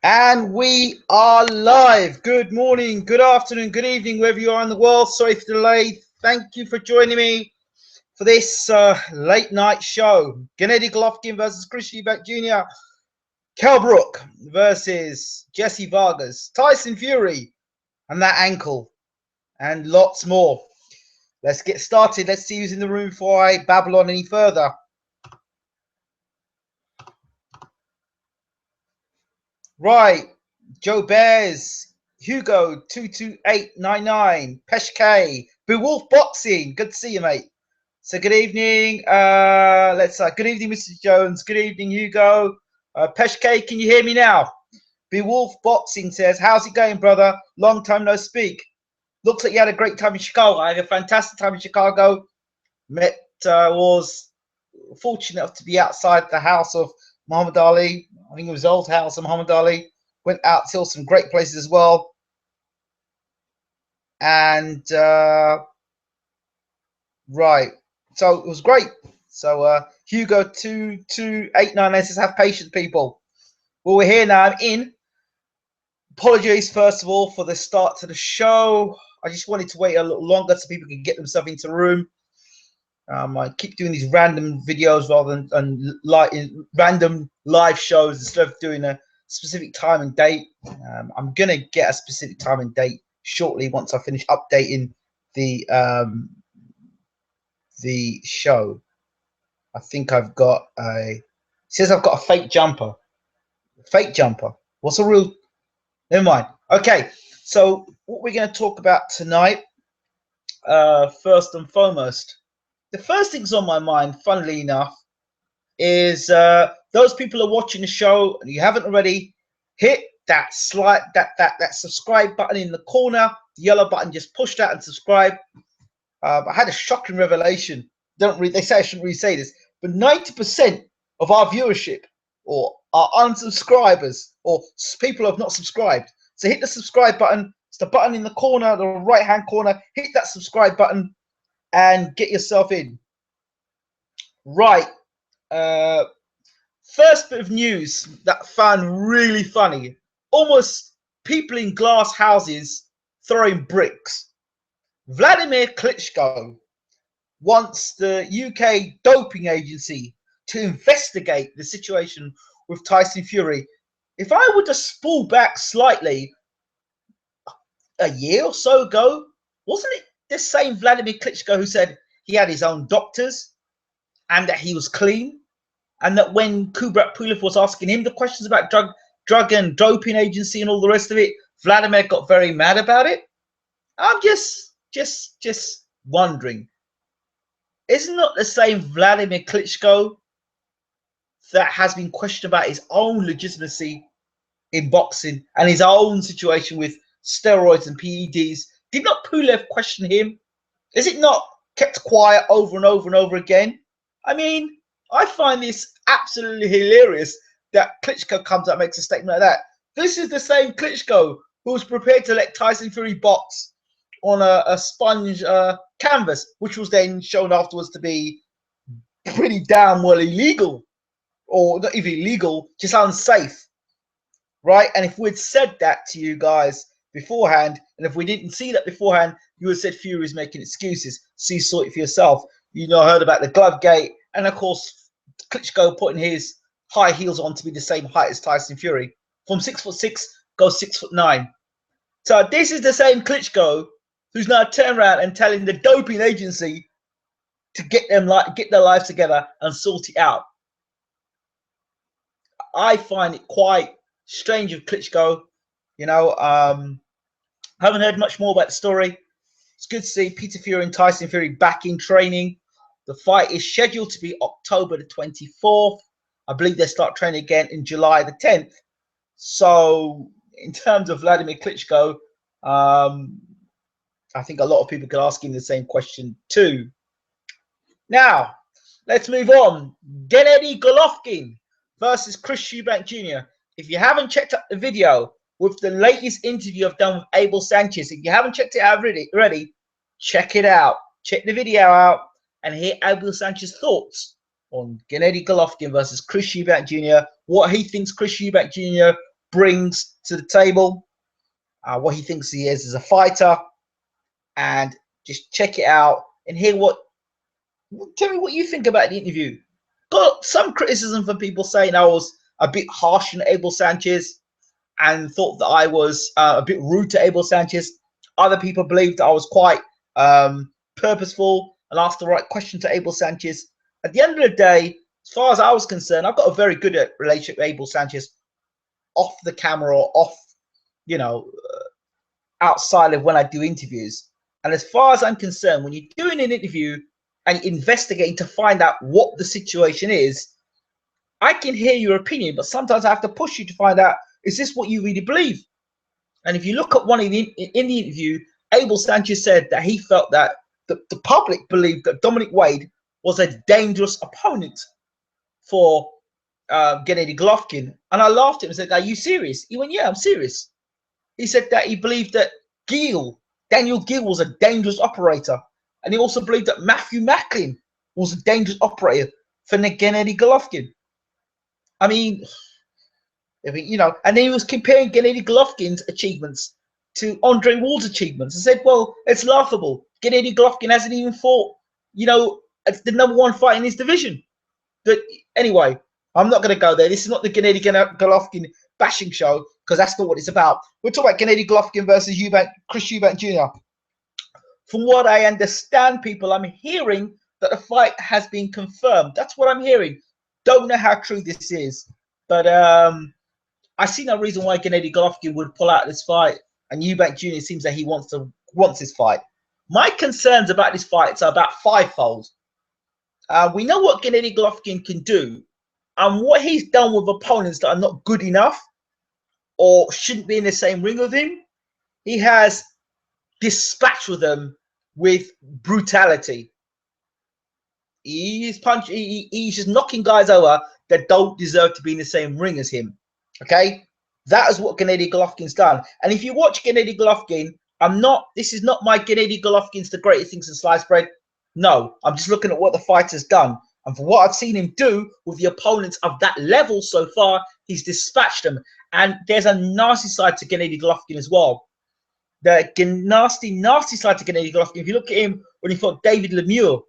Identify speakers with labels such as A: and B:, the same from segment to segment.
A: And we are live. Good morning, good afternoon, good evening, wherever you are in the world. Sorry for the delay. Thank you for joining me for this late night show. Gennady Golovkin versus Eubank Jr. Kell Brook versus Jessie Vargas. Tyson Fury and that ankle. And lots more. Let's get started. Let's see who's in the room before I babble on any further. Right. Joe Bears, Hugo 22899, Peshke, Bewolf Boxing. Good to see you, mate. So good evening. Good evening, Mr. Jones. Good evening, Hugo. Peshke, can you hear me now? Bewolf Boxing says, how's it going, brother? Long time no speak. Looks like you had a great time in Chicago. I had a fantastic time in Chicago. Was fortunate enough to be outside the house of Muhammad Ali. I think it was the old house of Muhammad Ali. Went out to some great places as well. And right, so it was great. So Hugo 2289 says, have patience, people. Well, we're here now. I'm in. Apologies, first of all, for the start to the show. I just wanted to wait a little longer so people can get themselves into the room. I keep doing these random videos rather than random live shows instead of doing a specific time and date. I'm gonna get a specific time and date shortly once I finish updating the show. I think I've got it says I've got a fake jumper. Fake jumper. What's a real? Never mind. Okay, so what we're going to talk about tonight, first and foremost. The first things on my mind, funnily enough, is those people who are watching the show and you haven't already, hit that subscribe button in the corner, the yellow button. Just push that and subscribe. I had a shocking revelation. They say I shouldn't really say this, but 90% of our viewership or our unsubscribers or people who have not subscribed. So hit the subscribe button. It's the button in the corner, the right hand corner. Hit that subscribe button and get yourself in. Right. First bit of news that I found really funny. Almost people in glass houses throwing bricks. Vladimir Klitschko wants the UK doping agency to investigate the situation with Tyson Fury. If I were to spool back slightly, a year or so ago, wasn't it the same Vladimir Klitschko who said he had his own doctors and that he was clean? And that when Kubrat Pulev was asking him the questions about drug and doping agency and all the rest of it, Vladimir got very mad about it. I'm just wondering, isn't it the same Vladimir Klitschko that has been questioned about his own legitimacy in boxing and his own situation with steroids and PEDs? Did not Pulev question him? Is it not kept quiet over and over and over again? I mean, I find this absolutely hilarious that Klitschko comes out and makes a statement like that. This is the same Klitschko who was prepared to let Tyson Fury box on a sponge canvas, which was then shown afterwards to be pretty damn well illegal, or not even illegal, just unsafe, right? And if we'd said that to you guys beforehand, and if we didn't see that beforehand, you would have said Fury's making excuses. See, sort it for yourself. You know, heard about the glove gate, and of course, Klitschko putting his high heels on to be the same height as Tyson Fury. From 6'6", goes 6'9". So this is the same Klitschko who's now turning around and telling the doping agency to get their lives together and sort it out. I find it quite strange of Klitschko. You know, haven't heard much more about the story. It's good to see Peter Fury and Tyson Fury back in training. The fight is scheduled to be October the 24th. I believe they start training again in July the 10th. So in terms of Vladimir Klitschko, I think a lot of people could ask him the same question too. Now, let's move on. Gennady Golovkin versus Eubank Jr. If you haven't checked out the video with the latest interview I've done with Abel Sanchez, if you haven't checked it out already, check it out. Check the video out and hear Abel Sanchez's thoughts on Gennady Golovkin versus Eubank Jr., what he thinks Eubank Jr. brings to the table, what he thinks he is as a fighter, and just check it out and hear tell me what you think about the interview. Got some criticism from people saying I was a bit harsh on Abel Sanchez and thought that I was a bit rude to Abel Sanchez. Other people believed that I was quite purposeful and asked the right question to Abel Sanchez. At the end of the day, as far as I was concerned, I've got a very good relationship with Abel Sanchez off the camera or off, outside of when I do interviews. And as far as I'm concerned, when you're doing an interview and investigating to find out what the situation is, I can hear your opinion, but sometimes I have to push you to find out, is this what you really believe? And if you look at in the interview, Abel Sanchez said that he felt that the public believed that Dominic Wade was a dangerous opponent for Gennady Golovkin. And I laughed at him and said, are you serious? He went, yeah, I'm serious. He said that he believed that Daniel Gill was a dangerous operator. And he also believed that Matthew Macklin was a dangerous operator for Gennady Golovkin. I mean, and then he was comparing Gennady Golovkin's achievements to Andre Ward's achievements and said, well, it's laughable. Gennady Golovkin hasn't even fought, the #1 fight in his division. But anyway, I'm not going to go there. This is not the Gennady Golovkin bashing show, because that's not what it's about. We're talking about Gennady Golovkin versus Chris Eubank Jr. From what I understand, people, I'm hearing that the fight has been confirmed. That's what I'm hearing. Don't know how true this is, but I see no reason why Gennady Golovkin would pull out this fight, and Eubank Jr. seems that he wants this fight. My concerns about this fight are about fivefold. We know what Gennady Golovkin can do, and what he's done with opponents that are not good enough or shouldn't be in the same ring with him. He has dispatched with them with brutality. He's just knocking guys over that don't deserve to be in the same ring as him. Okay, that is what Gennady Golovkin's done. And if you watch Gennady Golovkin, this is not my Gennady Golovkin's the greatest things in sliced bread. No, I'm just looking at what the fighter's done. And for what I've seen him do with the opponents of that level so far, he's dispatched them. And there's a nasty side to Gennady Golovkin as well. The nasty side to Gennady Golovkin. If you look at him when he fought David Lemieux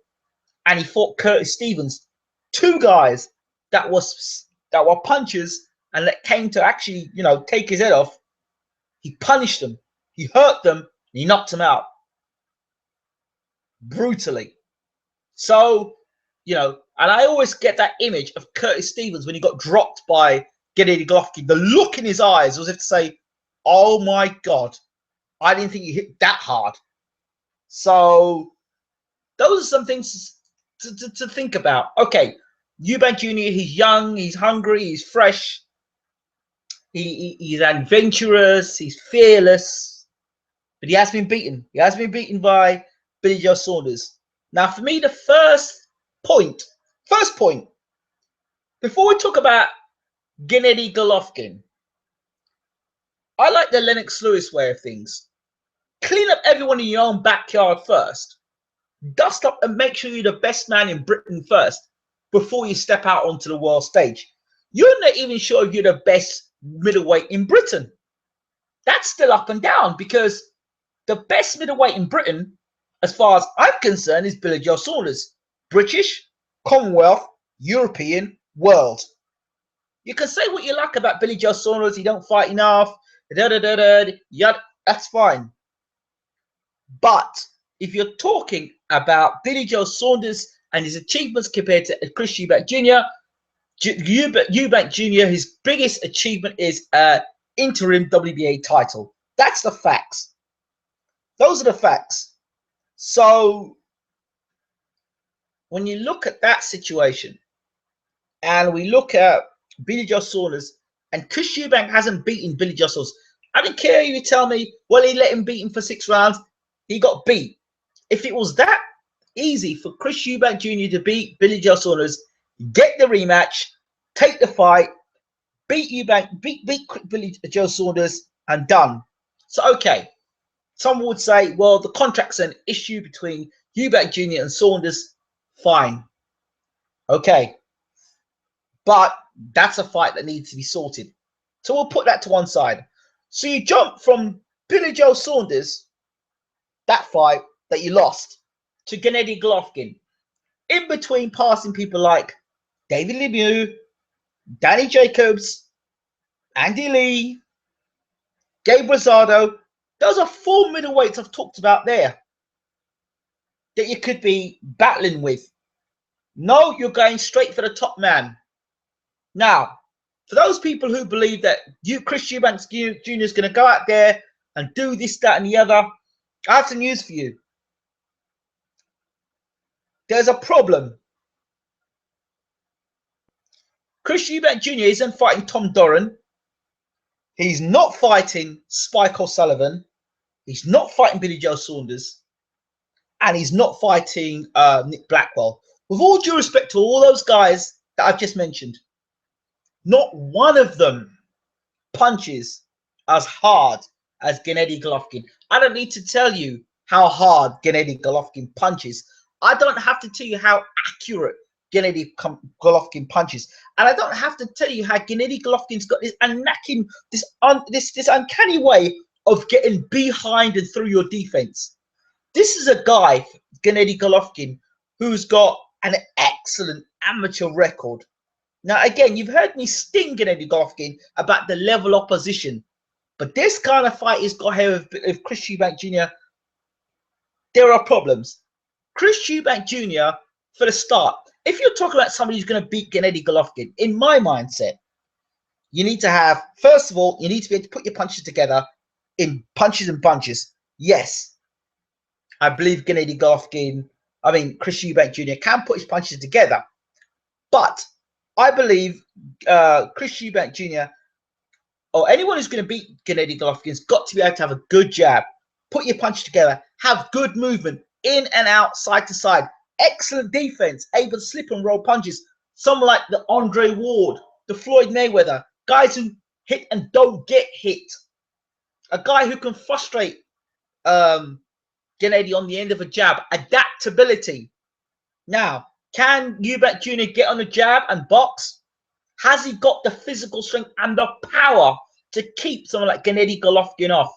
A: and he fought Curtis Stevens, two guys that were punchers and that came to actually, take his head off, he punished them, he hurt them, and he knocked them out brutally. So, and I always get that image of Curtis Stevens when he got dropped by Gennady Golovkin. The look in his eyes was as if to say, oh my God, I didn't think he hit that hard. So those are some things to think about. Okay, Eubank Jr., he's young, he's hungry, he's fresh. He's adventurous, he's fearless, but he has been beaten. He has been beaten by Billy Joe Saunders. Now, for me, the first point, before we talk about Gennady Golovkin, I like the Lennox Lewis way of things. Clean up everyone in your own backyard first. Dust up and make sure you're the best man in Britain first before you step out onto the world stage. You're not even sure if you're the best middleweight in Britain. That's still up and down, because the best middleweight in Britain, as far as I'm concerned, is Billy Joe Saunders. British, Commonwealth, European, world. You can say what you like about Billy Joe Saunders. He don't fight enough. That's fine. But if you're talking about Billy Joe Saunders and his achievements compared to Chris Eubank Jr., Eubank Jr., his biggest achievement is interim WBA title. That's the facts. Those are the facts. So when you look at that situation, and we look at Billy Joe Saunders, and Chris Eubank hasn't beaten Billy Joe Saunders. I don't care if you tell me, well, he let him beat him for 6 rounds. He got beat. If it was that easy for Chris Eubank Jr. to beat Billy Joe Saunders, get the rematch, take the fight, beat Billy Joe Saunders, and done. So, okay. Someone would say, well, the contract's an issue between Eubank Jr. and Saunders. Fine. Okay. But that's a fight that needs to be sorted. So we'll put that to one side. So you jump from Billy Joe Saunders, that fight that you lost, to Gennady Golovkin. In between passing people like David Lemieux, Danny Jacobs, Andy Lee, Gabe Rosado, those are 4 middleweights I've talked about there that you could be battling with. No, you're going straight for the top man. Now, for those people who believe that Chris Eubank Jr. is going to go out there and do this, that, and the other, I have some news for you. There's a problem. Chris Eubank Jr. isn't fighting Tom Doran. He's not fighting Spike O'Sullivan. He's not fighting Billy Joe Saunders. And he's not fighting Nick Blackwell. With all due respect to all those guys that I've just mentioned, not one of them punches as hard as Gennady Golovkin. I don't need to tell you how hard Gennady Golovkin punches. I don't have to tell you how accurate Gennady Golovkin punches. And I don't have to tell you how Gennady Golovkin's got this uncanny way of getting behind and through your defense. This is a guy, Gennady Golovkin, who's got an excellent amateur record. Now, again, you've heard me sting Gennady Golovkin about the level opposition. But this kind of fight he's got here with Chris Eubank Jr., there are problems. Chris Eubank Jr., for the start, if you're talking about somebody who's going to beat Gennady Golovkin, in my mindset, you need to have, first of all, you need to be able to put your punches together in punches and bunches. Yes, I believe Gennady Golovkin, Chris Eubank Jr. can put his punches together. But I believe Chris Eubank Jr. or anyone who's going to beat Gennady Golovkin's got to be able to have a good jab, put your punches together, have good movement in and out, side to side, excellent defense, able to slip and roll punches. Someone like the Andre Ward, the Floyd Mayweather, guys who hit and don't get hit. A guy who can frustrate Gennady on the end of a jab. Adaptability. Now, can Eubank Jr. get on a jab and box? Has he got the physical strength and the power to keep someone like Gennady Golovkin off?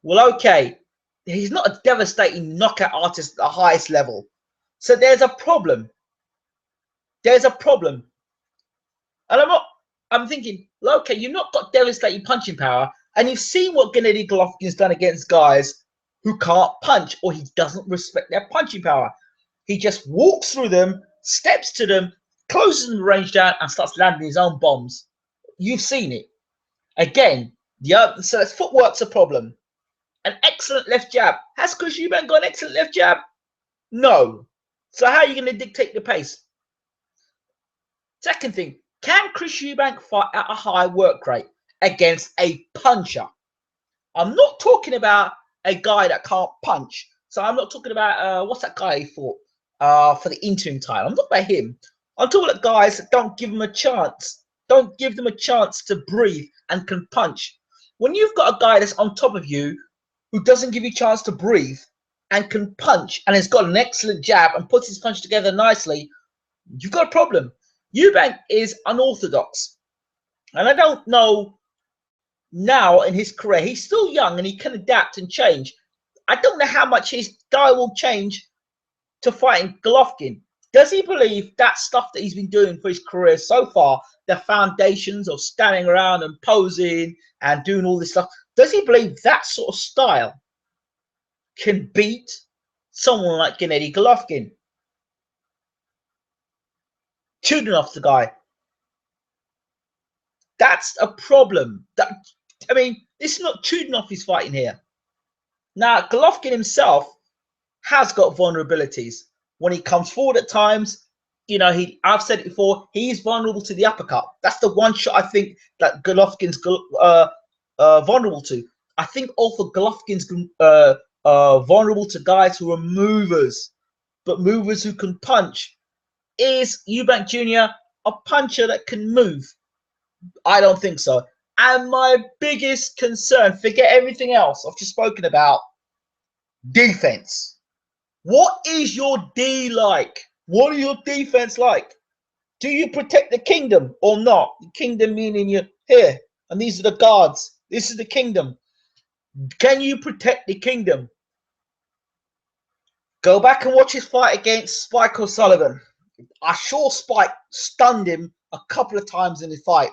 A: Well, okay. He's not a devastating knockout artist at the highest level. So there's a problem. There's a problem. And I'm thinking, okay, you've not got devastating punching power, and you've seen what Gennady Golovkin's done against guys who can't punch, or he doesn't respect their punching power. He just walks through them, steps to them, closes the range down, and starts landing his own bombs. You've seen it. Again, so that's footwork's a problem. An excellent left jab. Has Chris Eubank got an excellent left jab? No. So how are you going to dictate the pace? Second thing, can Chris Eubank fight at a high work rate against a puncher? I'm not talking about a guy that can't punch. So I'm not talking about, what's that guy he fought for the interim title? I'm not about him. I'm talking about guys that don't give them a chance. Don't give them a chance to breathe and can punch. When you've got a guy that's on top of you who doesn't give you a chance to breathe and can punch and has got an excellent jab and puts his punch together nicely, you've got a problem. Eubank is unorthodox. And I don't know now in his career, he's still young and he can adapt and change. I don't know how much his style will change to fighting Golovkin. Does he believe that stuff that he's been doing for his career so far, the foundations of standing around and posing and doing all this stuff, does he believe that sort of style can beat someone like Gennady Golovkin? Chudinov's the guy. That's a problem. It's not Chudinov he's fighting here. Now, Golovkin himself has got vulnerabilities. When he comes forward at times, I've said it before, he's vulnerable to the uppercut. That's the one shot I think that Golovkin's vulnerable to. I think also Golovkin's vulnerable to guys who are movers, but movers who can punch. Is Eubank Jr. a puncher that can move? I don't think so. And my biggest concern, forget everything else I've just spoken about, defense. What is your D like? What are your defense like? Do you protect the kingdom or not? The kingdom meaning Here, and these are the guards. This is the kingdom. Can you protect the kingdom? Go back and watch his fight against Spike O'Sullivan. I'm sure Spike stunned him a couple of times in the fight.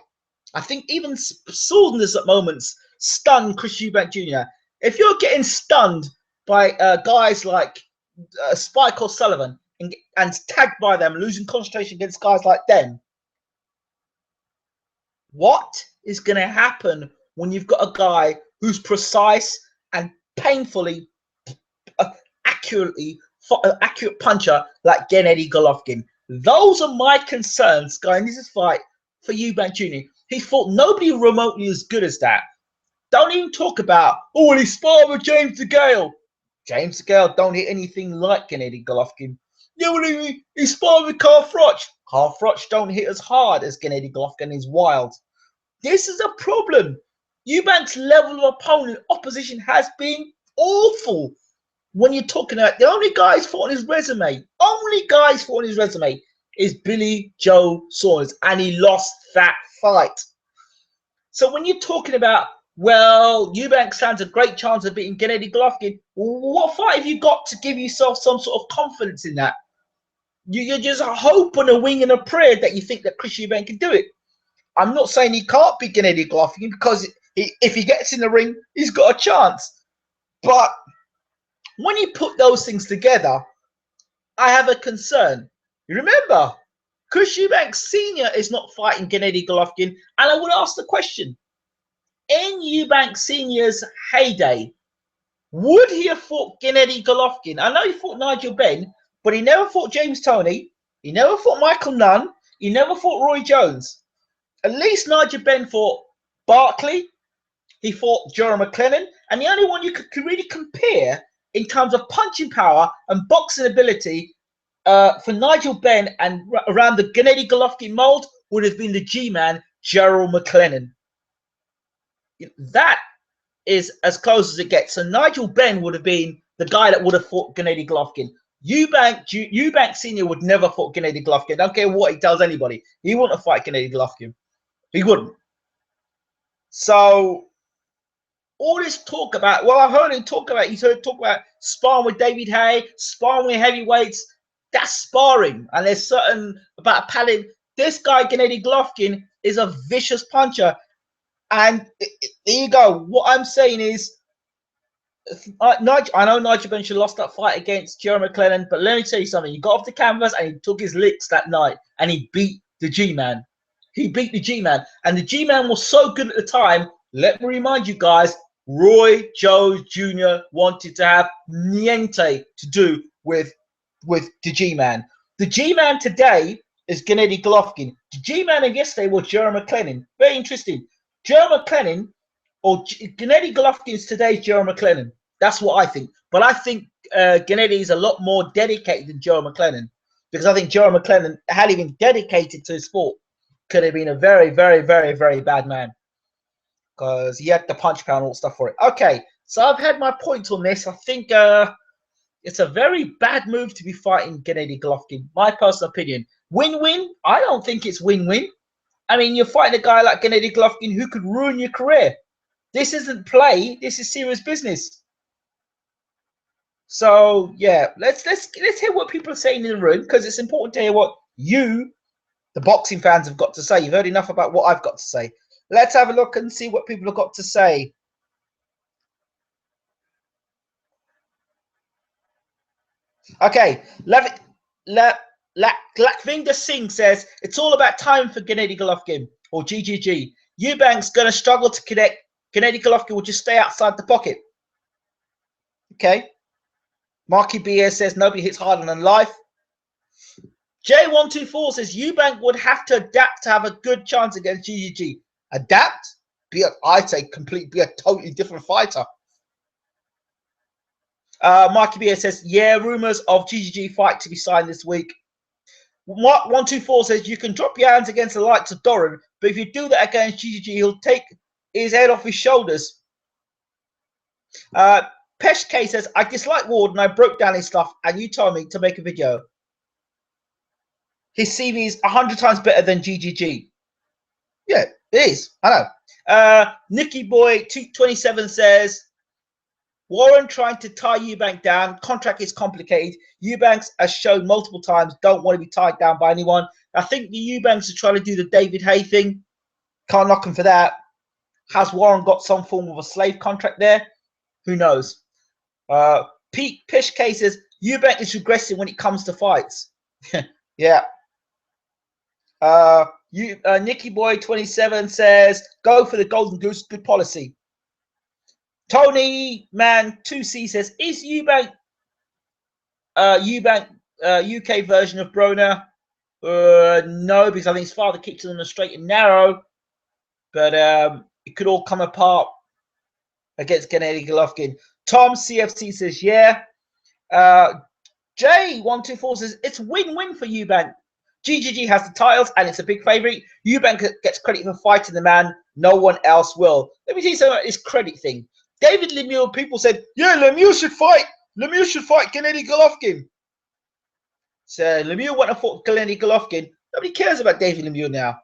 A: I think even Saunders at moments stunned Chris Eubank Jr. If you're getting stunned by guys like Spike O'Sullivan and tagged by them, losing concentration against guys like them, what is going to happen when you've got a guy who's precise and painfully accurate puncher like Gennady Golovkin? Those are my concerns going into this fight for Eubank Jr. He fought nobody remotely as good as that. Don't even talk about, oh, well, he sparred with James DeGale. James DeGale don't hit anything like Gennady Golovkin. Yeah, well, he sparred with Carl Froch. Carl Froch don't hit as hard as Gennady Golovkin. Is wild. This is a problem. Eubank's level of opposition has been awful. When you're talking about the only guy he's fought on his resume, is Billy Joe Saunders, and he lost that fight. So when you're talking about, well, Eubank stands a great chance of beating Gennady Golovkin, what fight have you got to give yourself some sort of confidence in that? You're just a hope and a wing and a prayer that you think that Chris Eubank can do it. I'm not saying he can't beat Gennady Golovkin, because if he gets in the ring, he's got a chance. But when you put those things together, I have a concern. You remember, Chris Eubank Sr. is not fighting Gennady Golovkin, and I would ask the question, in Eubank Sr.'s heyday, would he have fought Gennady Golovkin? I know he fought Nigel Benn, but he never fought James Toney, he never fought Michael Nunn, he never fought Roy Jones. At least Nigel Benn fought Barkley, he fought Gerald McLennan, and the only one you could really compare in terms of punching power and boxing ability for Nigel Benn and around the Gennady Golovkin mold would have been the G-man, Gerald McLennan. That is as close as it gets. So Nigel Benn would have been the guy that would have fought Gennady Golovkin. Eubank Sr. would never fought Gennady Golovkin. I don't care what he tells anybody. He wouldn't fight Gennady Golovkin. He wouldn't. So all this talk about, well, I heard him talk about, talk about sparring with David Haye, sparring with heavyweights. That's sparring. And there's certain about padding. This guy, Gennady Golovkin, is a vicious puncher. And there you go. What I'm saying is, I know Nigel Benn should have lost that fight against Gerald McLennan, but let me tell you something. He got off the canvas and he took his licks that night, and he beat the G-man. He beat the G-man. And the G-man was so good at the time. Let me remind you guys, Roy Jones Jr. wanted to have niente to do with the G-man. The G-man today is Gennady Golovkin. The G-man of yesterday was Gerald McLennan. Very interesting. Gerald McLennan, or Gennady Golovkin is today's Gerald McLennan. That's what I think. But I think Gennady is a lot more dedicated than Gerald McLennan, because I think Gerald McLennan, had he been dedicated to his sport, could have been a very, very, very, very bad man, because he had the punch power and all stuff for it. Okay, so I've had my points on this. I think it's a very bad move to be fighting Gennady Golovkin. My personal opinion. Win-win? I don't think it's win-win. I mean, you're fighting a guy like Gennady Golovkin who could ruin your career. This isn't play. This is serious business. So yeah, let's hear what people are saying in the room, because it's important to hear what you, the boxing fans, have got to say. You've heard enough about what I've got to say. Let's have a look and see what people have got to say. Okay, Lakvinder Singh says it's all about time for Gennady Golovkin, or GGG. Eubank's going to struggle to connect. Gennady Golovkin will just stay outside the pocket. Okay. Marky B says nobody hits harder than life. J124 says Eubank would have to adapt to have a good chance against GGG. Adapt? I'd say be a totally different fighter. Marky B says, yeah, rumors of GGG fight to be signed this week. Mark 124 says you can drop your hands against the likes of Doran, but if you do that against GGG, he'll take his head off his shoulders. Pesh K says, I dislike Ward and I broke down his stuff and you told me to make a video. His CV is 100 times better than GGG. Yeah, It is. I know. Nicky Boy 227 says, Warren trying to tie Eubank down. Contract is complicated. Eubanks has shown multiple times don't want to be tied down by anyone. I think the Eubanks are trying to do the David Hay thing. Can't knock him for that. Has Warren got some form of a slave contract there? Who knows? Pete Pishke says Eubank is regressing when it comes to fights. Yeah. Nicky Boy 27 says go for the Golden Goose. Good policy. Tony Man 2C says is Eubank UK version of Broner? No, because I think his father kicked it on the straight and narrow. But it could all come apart against Gennady Golovkin. Tom CFC says, yeah. J124 says, it's win-win for Eubank. GGG has the titles and it's a big favourite. Eubank gets credit for fighting the man. No one else will. Let me tell you something about this credit thing. David Lemieux, people said, yeah, Lemieux should fight. Lemieux should fight Gennady Golovkin. So Lemieux went and fought Gennady Golovkin. Nobody cares about David Lemieux now.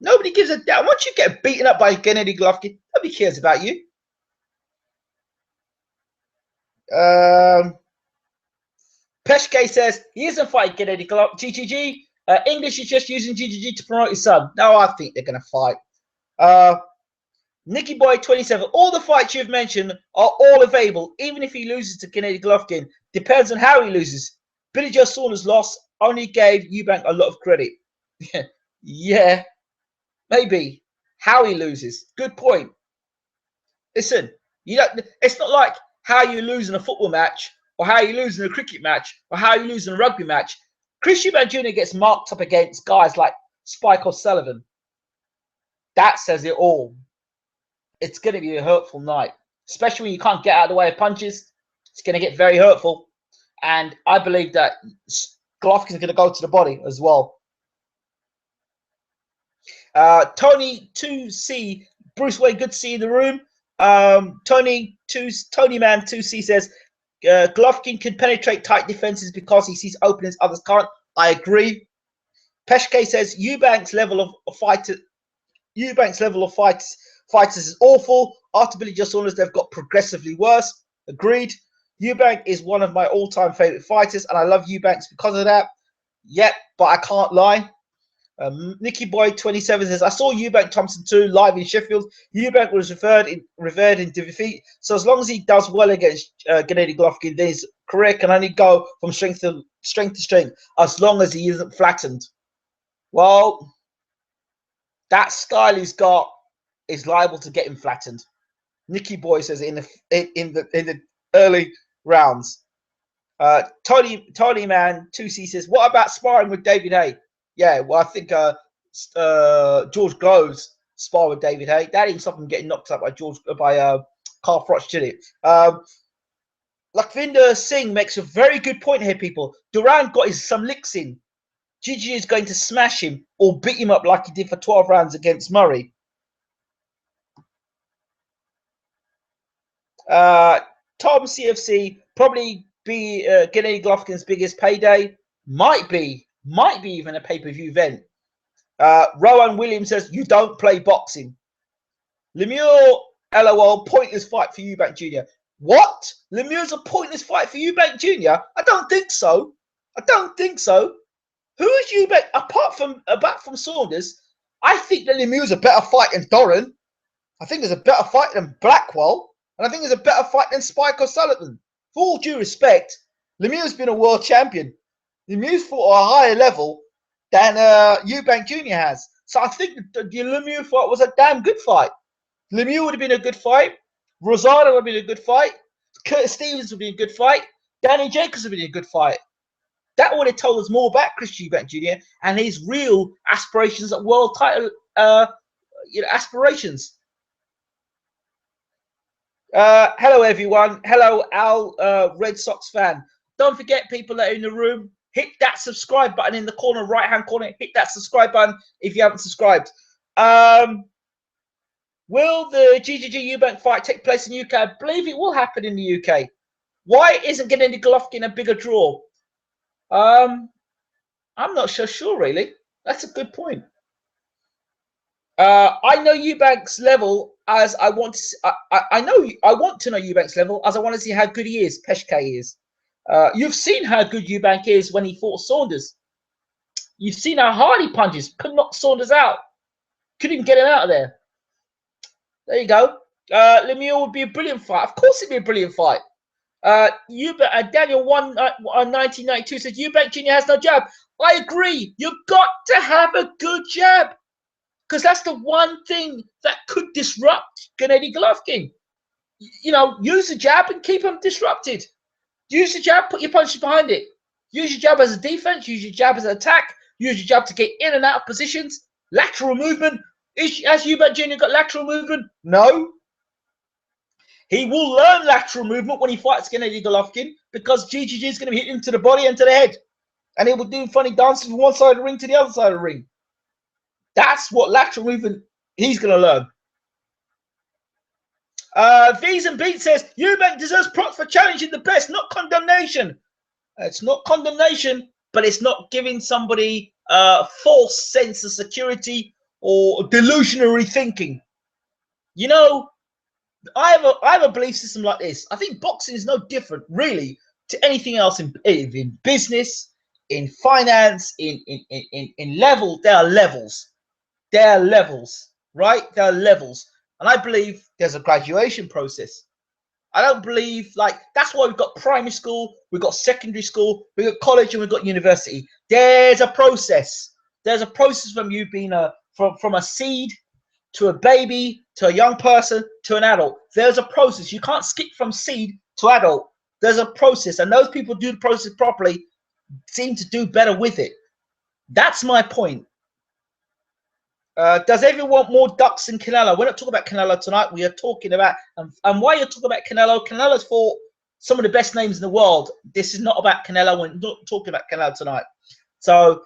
A: Nobody gives a damn. Once you get beaten up by Gennady Golovkin, nobody cares about you. Peshke says he isn't fighting Gennady Golovkin. GGG. English is just using GGG to promote his son. No, I think they're going to fight. Nicky Boy 27. All the fights you've mentioned are all available, even if he loses to Gennady Golovkin. Depends on how he loses. Billy Joe Saunders' loss only gave Eubank a lot of credit. Yeah. Maybe how he loses. Good point. Listen, it's not like how you lose in a football match or how you lose in a cricket match or how you lose in a rugby match. Chris Eubank Jr. gets marked up against guys like Spike O'Sullivan. That says it all. It's going to be a hurtful night, especially when you can't get out of the way of punches. It's going to get very hurtful. And I believe that Golovkin's going to go to the body as well. Tony 2C, Bruce Wayne, good to see you in the room. Tony Man 2C says Golovkin can penetrate tight defenses because he sees openings others can't. I agree. Peshke says Eubank's level of fighters is awful. After Billy Joe Saunders, they've got progressively worse. Agreed. Eubank is one of my all-time favorite fighters, and I love Eubanks because of that. Yep, but I can't lie. Nicky Boy 27 says, I saw Eubank Thompson 2 live in Sheffield. Eubank was referred in defeat. So as long as he does well against Gennady Golovkin, then his career can only go from strength to strength as long as he isn't flattened. Well, that style he's got is liable to get him flattened. Nicky Boy says in the early rounds. Tony Man 2C says, what about sparring with David Hay? Yeah, well, I think George Groves spar with David Hay. That didn't stop him getting knocked out by Carl Froch, did it? Lakvinder Singh makes a very good point here, people. Duran got some licks in. Gigi is going to smash him or beat him up like he did for 12 rounds against Murray. Tom CFC probably be Gennady Golovkin's biggest payday. Might be even a pay-per-view event. Rowan Williams says, you don't play boxing. Lemieux, LOL, pointless fight for Eubank Jr. What? Lemieux's a pointless fight for Eubank Jr.? I don't think so. Who is Eubank? Apart from Saunders, I think that Lemieux's a better fight than Doran. I think there's a better fight than Blackwell. And I think there's a better fight than Spike O'Sullivan. For all due respect, Lemieux's been a world champion. Lemieux's fought at a higher level than Eubank Jr. has. So I think the Lemieux fight was a damn good fight. Lemieux would have been a good fight. Rosado would have been a good fight. Curtis Stevens would be a good fight. Danny Jacobs would be a good fight. That would have told us more about Chris Eubank Jr. and his real aspirations at world title aspirations. Hello, everyone. Hello, Al, Red Sox fan. Don't forget, people that are in the room, hit that subscribe button in the corner, right-hand corner. Hit that subscribe button if you haven't subscribed. Will the GGG Eubank fight take place in the UK? I believe it will happen in the UK. Why isn't Gennady Golovkin a bigger draw? I'm not so sure, really. That's a good point. I know Eubank's level as I want to. I want to know Eubank's level as I want to see how good he is. Peshke is. You've seen how good Eubank is when he fought Saunders. You've seen how hard he punches. Could knock Saunders out. Couldn't even get him out of there. There you go. Lemieux would be a brilliant fight. Of course, it'd be a brilliant fight. Daniel 1992 says Eubank Jr. has no jab. I agree. You've got to have a good jab because that's the one thing that could disrupt Gennady Golovkin. You know, use the jab and keep him disrupted. Use the jab, put your punches behind it. Use your jab as a defense. Use your jab as an attack. Use your jab to get in and out of positions. Lateral movement. Has Eubank Jr. got lateral movement? No. He will learn lateral movement when he fights Gennady Golovkin because GGG is going to hit him to the body and to the head. And he will do funny dances from one side of the ring to the other side of the ring. That's what lateral movement he's going to learn. V's and Beat says, Eubank deserves props for challenging the best, not condemnation. It's not condemnation, but it's not giving somebody a false sense of security or delusionary thinking. You know, I have a belief system like this. I think boxing is no different, really, to anything else in business, in finance, in level. There are levels. There are levels, right? There are levels. And I believe there's a graduation process. I don't believe, like, that's why we've got primary school, we've got secondary school, we've got college, and we've got university. There's a process. There's a process from you being from a seed to a baby, to a young person, to an adult. There's a process. You can't skip from seed to adult. There's a process. And those people do the process properly seem to do better with it. That's my point. Does everyone want more ducks than Canelo? We're not talking about Canelo tonight. We are talking about, and why you're talking about Canelo, Canelo's fought some of the best names in the world. This is not about Canelo. We're not talking about Canelo tonight. So,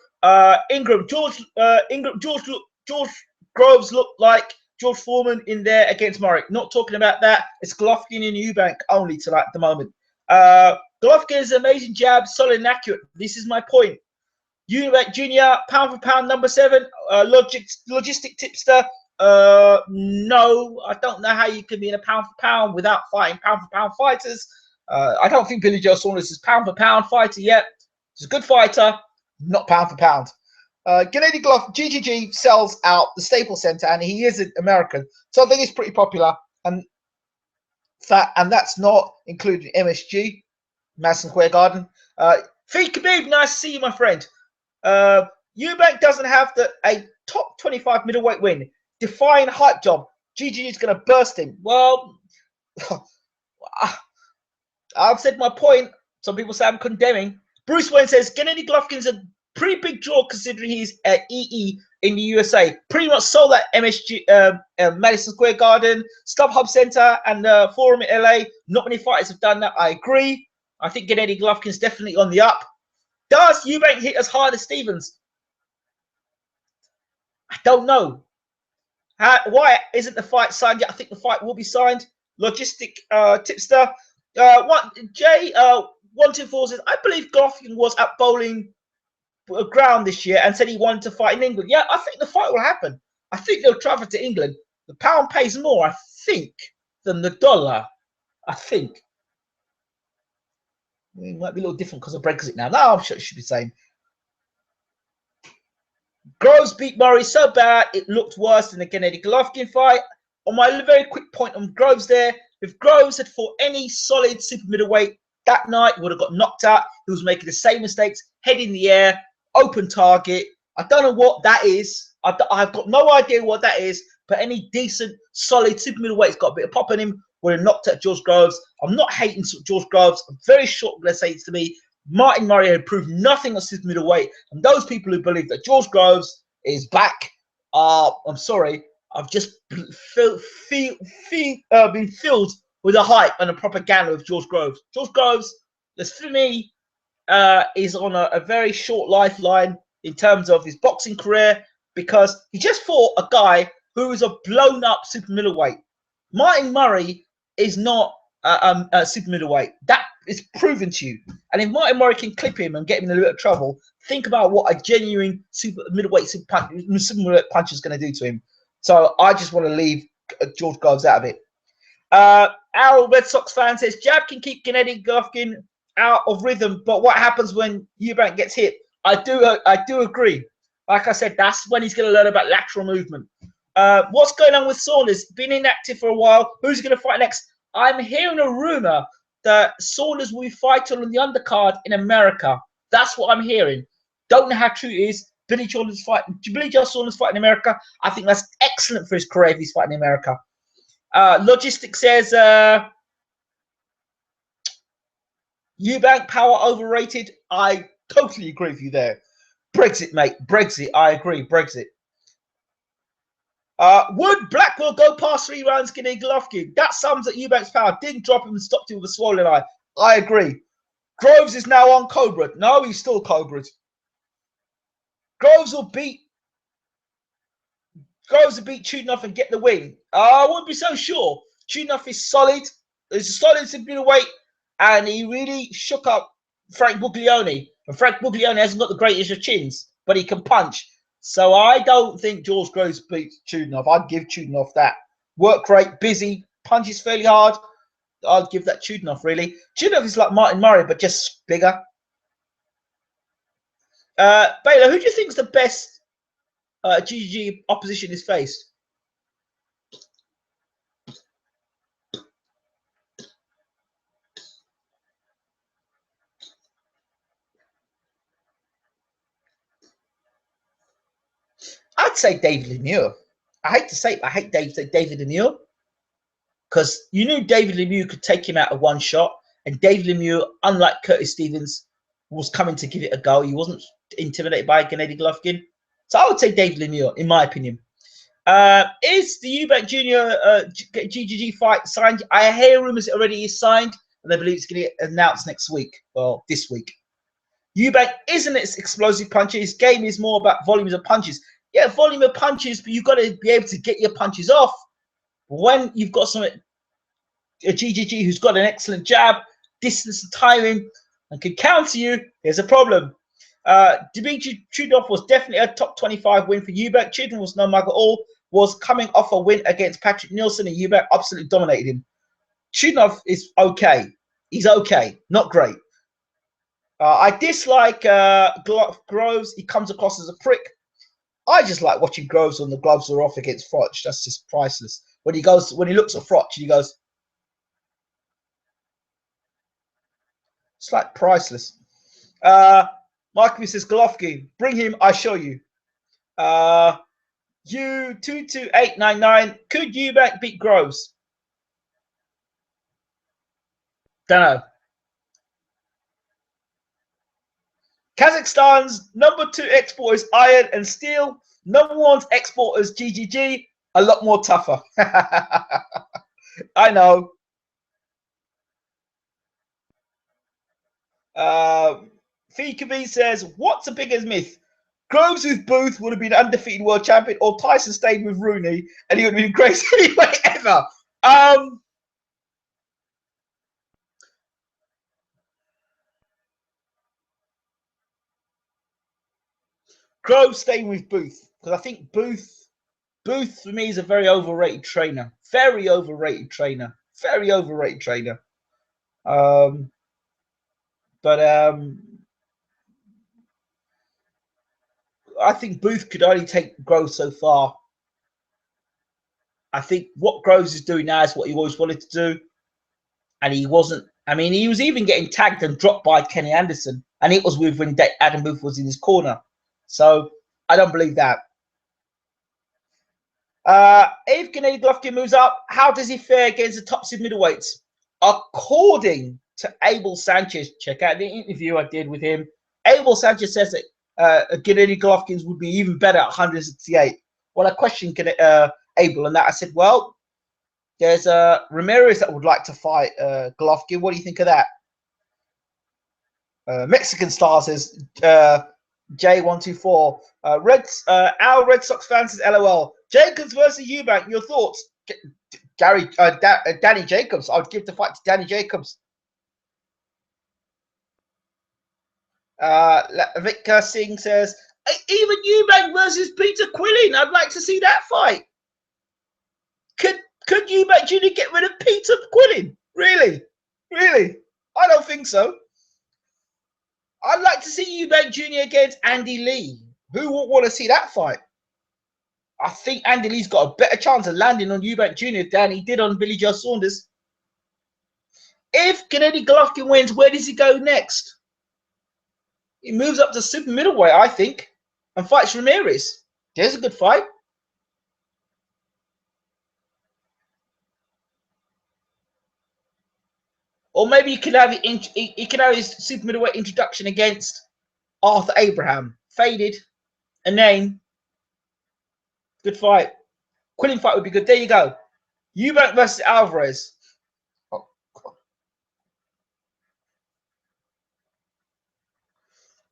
A: George Groves looked like George Foreman in there against Murray. Not talking about that. It's Golovkin and Eubank only tonight at the moment. Golovkin is an amazing jab, solid and accurate. This is my point. Eubank Jr., pound for pound, number 7. Logistic tipster. No, I don't know how you can be in a pound for pound without fighting pound for pound fighters. I don't think Billy Joe Saunders is pound for pound fighter yet. He's a good fighter, not pound for pound. Gennady Golovkin, GGG sells out the Staples Center, and he is an American, so I think it's pretty popular. And that's not including MSG, Madison Square Garden. Fee Khabib, nice to see you, my friend. Eubank doesn't have a top 25 middleweight win. Define hype job. GGG is going to burst him. Well, I've said my point. Some people say I'm condemning. Bruce Wayne says Gennady Golovkin's a pretty big draw considering he's at EE in the USA. Pretty much sold at MSG, Madison Square Garden, StubHub Center, and Forum in LA. Not many fighters have done that. I agree. I think Gennady Golovkin's definitely on the up. Does Eubank hit as hard as Stevens? I don't know. Why isn't the fight signed yet? I think the fight will be signed. Logistic tipster. J124 says, I believe Golovkin was at Bowling Ground this year and said he wanted to fight in England. Yeah, I think the fight will happen. I think they'll travel to England. The pound pays more, I think, than the dollar. I think. It might be a little different because of Brexit now. No, I'm sure it should be the same. Groves beat Murray so bad it looked worse than the Gennady Golovkin fight. On my very quick point on Groves there, if Groves had fought any solid super middleweight that night, he would have got knocked out. He was making the same mistakes, head in the air, open target. I don't know what that is. I've got no idea what that is, but any decent, solid super middleweight's got a bit of pop in him. Would have knocked out George Groves. I'm not hating George Groves. I'm very short. Let's say it's to me. Martin Murray had proved nothing on super middleweight, and those people who believe that George Groves is back, I'm sorry. I've just been filled with a hype and a propaganda of George Groves. George Groves, for me, is on a very short lifeline in terms of his boxing career because he just fought a guy who is a blown-up super middleweight. Martin Murray is not a super middleweight. That is proven to you. And if Martin Murray can clip him and get him in a little bit of trouble, think about what a genuine super middleweight punch is going to do to him. So I just want to leave George Groves out of it. Our Red Sox fan says jab can keep Gennady Golovkin out of rhythm, but what happens when Eubank gets hit? I do agree. Like I said, that's when he's going to learn about lateral movement. What's going on with Saunders? Been inactive for a while. Who's going to fight next? I'm hearing a rumor that Saunders will be fighting on the undercard in America. That's what I'm hearing. Don't know how true it is. Billy Joe Saunders fight in America. I think that's excellent for his career if he's fighting in America. Logistics says Eubank power overrated. I totally agree with you there. Brexit, mate. Brexit. I agree. Brexit. Would Blackwell go past 3 rounds Gennady Golovkin? That sums at Eubank's power. Didn't drop him and stopped him with a swollen eye. I agree. Groves is now on Cobra. No, he's still Cobra. Groves will beat Chudnoff and get the win. I wouldn't be so sure. Chudnoff is solid. He's a solid weight, and he really shook up Frank Buglioni. And Frank Buglioni hasn't got the greatest of chins, but he can punch. So I don't think George Groves beats Chudnoff. I'd give Chudnoff that. Work rate, busy, punches fairly hard. I'd give that Chudnoff, really. Chudnoff is like Martin Murray, but just bigger. Baylor, who do you think is the best GGG opposition is faced? I'd say David Lemieux. I hate to say it, but I hate David Lemieux, because you knew David Lemieux could take him out of one shot, and David Lemieux, unlike Curtis Stevens, was coming to give it a go. He wasn't intimidated by Gennady Golovkin. So I would say David Lemieux, in my opinion. Is the Eubank Jr. GGG fight signed? I hear rumors it already is signed, and I believe it's going to get announced next week, well, this week. Eubank isn't its explosive puncher. His game is more about volumes of punches. Yeah, volume of punches, but you've got to be able to get your punches off. When you've got a GGG who's got an excellent jab, distance and timing, and can counter you, there's a problem. Dmitry Chudnoff was definitely a top 25 win for Eubank. Chudnoff was no mug at all, was coming off a win against Patrick Nielsen, and Eubank absolutely dominated him. Chudnoff is okay. He's okay, not great. I dislike Groves. He comes across as a prick. I just like watching Groves when the gloves are off against Froch. That's just priceless. When he looks at Froch, he goes, it's like priceless. Mark says, Golovkin, bring him, I show you. U22899, could Eubank beat Groves? Don't know. Kazakhstan's number 2 export is iron and steel. Number 1's export is GGG. A lot more tougher. I know. Fikabi says, what's the biggest myth? Groves with Booth would have been undefeated world champion, or Tyson stayed with Rooney and he would have been the greatest anyway ever. Groves staying with Booth, because I think Booth for me is a very overrated trainer. Very overrated trainer. Very overrated trainer. I think Booth could only take Groves so far. I think what Groves is doing now is what he always wanted to do. And he wasn't. I mean, he was even getting tagged and dropped by Kenny Anderson. And it was with when Adam Booth was in his corner. So I don't believe that. If Gennady Golovkin moves up, how does he fare against the top seed middleweights? According to Abel Sanchez, check out the interview I did with him. Abel Sanchez says that Gennady Golovkin would be even better at 168. Well, I questioned Abel and that. I said, well, there's Ramirez that would like to fight Golovkin. What do you think of that? Mexican Star says J124. Our Red Sox fans says LOL. Jacobs versus Eubank. Your thoughts? Danny Jacobs. I would give the fight to Danny Jacobs. Victor Singh says, even Eubank versus Peter Quillin. I'd like to see that fight. Could Eubank Jr. get rid of Peter Quillin? Really? Really? I don't think so. I'd like to see Eubank Jr. against Andy Lee. Who would want to see that fight? I think Andy Lee's got a better chance of landing on Eubank Jr. than he did on Billy Joe Saunders. If Gennady Golovkin wins, where does he go next? He moves up to super middleweight, I think, and fights Ramirez. There's a good fight. Or maybe he could have his super middleweight introduction against Arthur Abraham. Faded, a name. Good fight. Quillin fight would be good. There you go. Eubank versus Alvarez. Oh, God.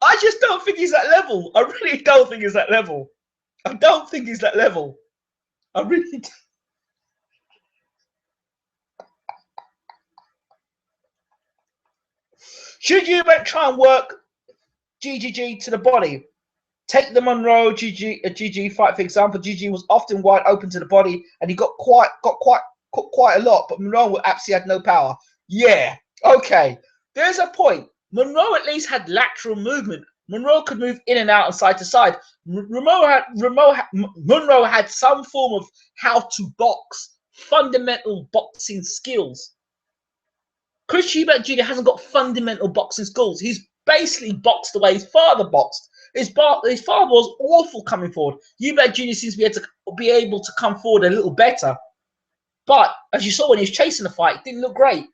A: I just don't think he's that level. I really don't think he's that level. I don't think he's that level. I really don't. Should Eubank try and work GGG to the body? Take the Monroe GG fight, for example. GG was often wide open to the body, and he got quite a lot, but Monroe absolutely had no power. Yeah, okay. There's a point. Monroe at least had lateral movement. Monroe could move in and out and side to side. Monroe had some form of how to box, fundamental boxing skills. Chris Eubank Jr. hasn't got fundamental boxing skills. He's basically boxed the way his father boxed. His father was awful coming forward. Eubank Jr. seems to be able to come forward a little better. But as you saw when he was chasing the fight, it didn't look great.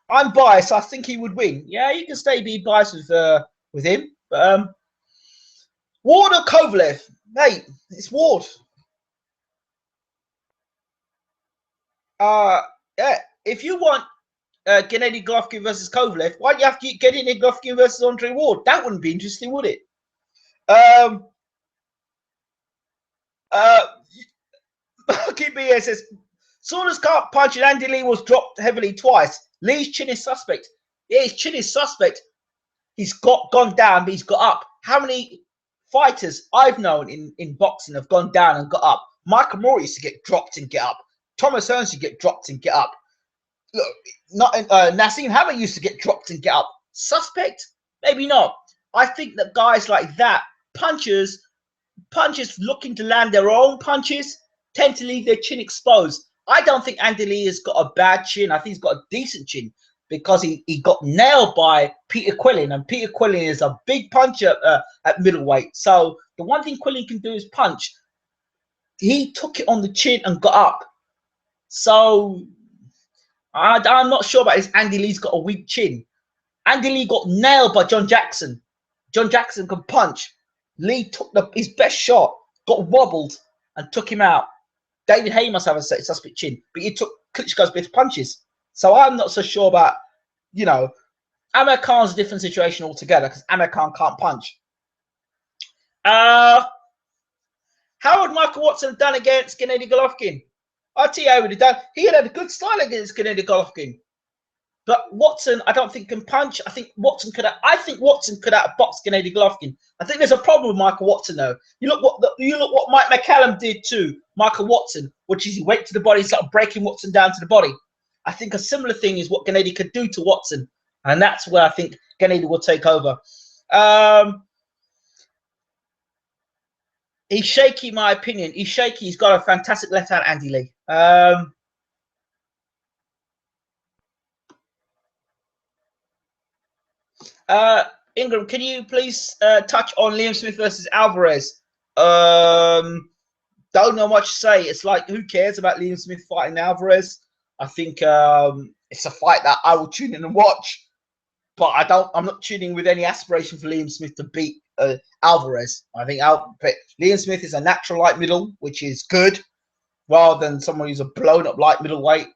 A: I'm biased. I think he would win. Yeah, you can be biased with him. But, Ward or Kovalev? Mate, it's Ward. Yeah, if you want Gennady Golovkin versus Kovalev, why do you have to get Gennady Golovkin versus Andre Ward? That wouldn't be interesting, would it? Keep BS says Saunders can't punch, and Andy Lee was dropped heavily twice. Lee's chin is suspect. Yeah, his chin is suspect. He's gone down, but he's got up. How many fighters I've known in boxing have gone down and got up? Michael Moore used to get dropped and get up. Thomas Hearns used to get dropped and get up. Look, Nassim Hammer used to get dropped and get up. Suspect? Maybe not. I think that guys like that, punchers looking to land their own punches, tend to leave their chin exposed. I don't think Andy Lee has got a bad chin. I think he's got a decent chin because he got nailed by Peter Quillin, and Peter Quillin is a big puncher at middleweight. So the one thing Quillin can do is punch. He took it on the chin and got up. So I'm not sure about this. Andy Lee's got a weak chin. Andy Lee got nailed by John Jackson. John Jackson can punch. Lee took his best shot, got wobbled, and took him out. David Hay must have a suspect chin, but he took Klitschko's best punches. So I'm not so sure about, Amir Khan's a different situation altogether because Amir Khan can't punch. How would Michael Watson have done against Gennady Golovkin? I'll tell you how he would have done. He had a good style against Gennady Golovkin. But Watson, I don't think can punch. I think Watson could have boxed Gennady Golovkin. I think there's a problem with Michael Watson though. You look what Mike McCallum did to Michael Watson, which is he went to the body, started breaking Watson down to the body. I think a similar thing is what Gennady could do to Watson, and that's where I think Gennady will take over. He's shaky, in my opinion. He's shaky. He's got a fantastic left hand, Andy Lee. Ingram, can you please touch on Liam Smith versus Alvarez? Don't know much to say. It's like, who cares about Liam Smith fighting Alvarez? I think it's a fight that I will tune in and watch, but I'm not tuning with any aspiration for Liam Smith to beat Alvarez. I think Liam Smith is a natural light middle, which is good, rather than someone who's a blown up light middleweight.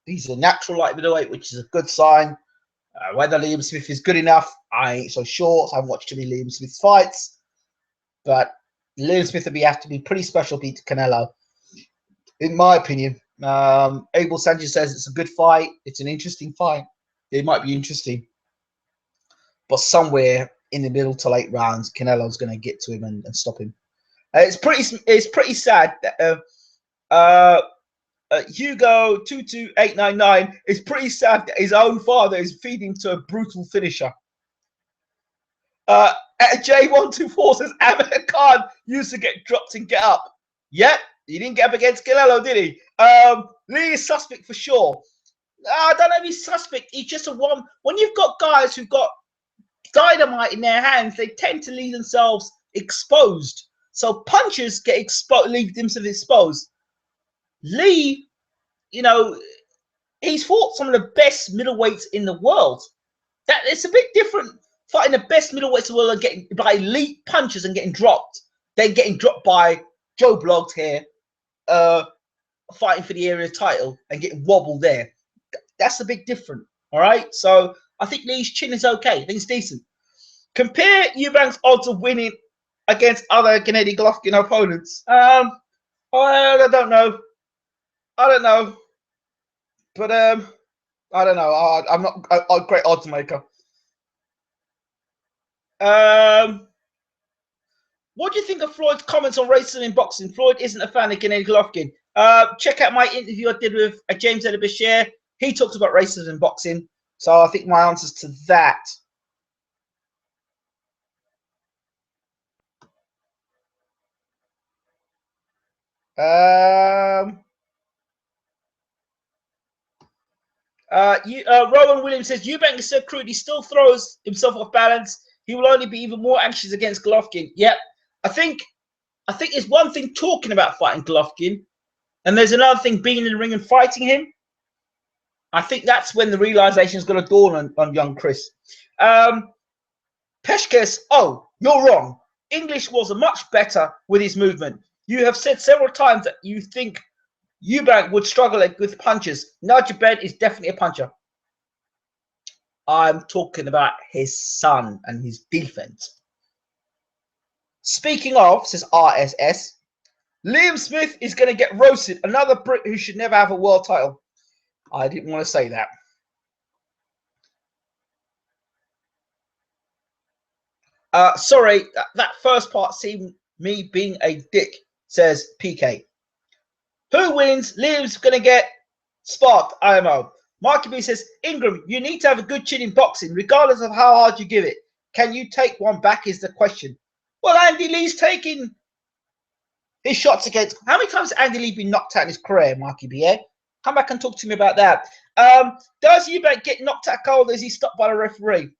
A: He's a natural light middleweight, which is a good sign. Whether Liam Smith is good enough, I ain't so sure. I haven't watched too many Liam Smith fights, but Liam Smith would have to be pretty special beat to Canelo, in my opinion. Abel Sanchez says it's a good fight. It's an interesting fight. It might be interesting, but somewhere in the middle to late rounds, Canelo's going to get to him and stop him. It's pretty sad that Hugo 22899 is pretty sad that his own father is feeding to a brutal finisher. J124 says Amir Khan used to get dropped and get up. Yep, he didn't get up against Canelo, did he? Lee is suspect for sure. I don't know if he's suspect. He's just a one. When you've got guys who've got dynamite in their hands, they tend to leave themselves exposed. So punchers get exposed, leave themselves exposed. Lee, you know, he's fought some of the best middleweights in the world. That it's a bit different fighting the best middleweights in the world and getting by elite punchers and getting dropped. Then getting dropped by Joe Blogs here, fighting for the area title and getting wobbled there. That's a bit different. All right. So I think Lee's chin is okay. I think it's decent. Compare Eubank's odds of winning against other Gennady Golovkin opponents. I don't know. But I don't know. I'm not a great odds maker. What do you think of Floyd's comments on racism in boxing? Floyd isn't a fan of Gennady Golovkin. Check out my interview I did with James Bashir. He talks about racism in boxing. So I think my answer's to that. Rowan Williams says Eubank is so crude. He still throws himself off balance. He will only be even more anxious against Golovkin. Yep. I think it's one thing talking about fighting Golovkin, and there's another thing being in the ring and fighting him. I think that's when the realization is going to dawn on young Chris. Peshkes, oh, you're wrong. English was much better with his movement. You have said several times that you think Eubank would struggle with punches. Najibed is definitely a puncher. I'm talking about his son and his defense. Speaking of, says RSS, Liam Smith is going to get roasted. Another Brit who should never have a world title. I didn't want to say that. Sorry, that first part seemed me being a dick, says PK. Who wins? Liam's going to get sparked, IMO. Marky B says, Ingram, you need to have a good chin in boxing, regardless of how hard you give it. Can you take one back is the question. Well, Andy Lee's taking his shots against... How many times has Andy Lee been knocked out in his career, Marky B? Eh? Come back and talk to me about that. Does Eubank get knocked out cold or is he stopped by the referee?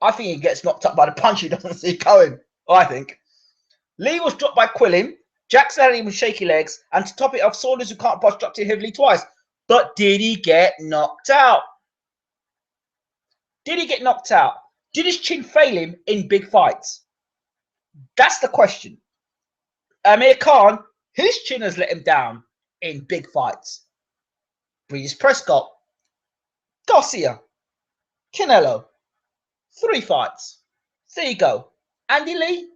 A: I think he gets knocked up by the punch he doesn't see going. I think. Lee was dropped by Quillen. Jackson had him with shaky legs. And to top it off, Saunders, who can't punch, dropped him heavily twice. But did he get knocked out? Did he get knocked out? Did his chin fail him in big fights? That's the question. Amir Khan, his chin has let him down in big fights. Breeze Prescott, Garcia, Canelo, 3 fights. There you go. Andy Lee,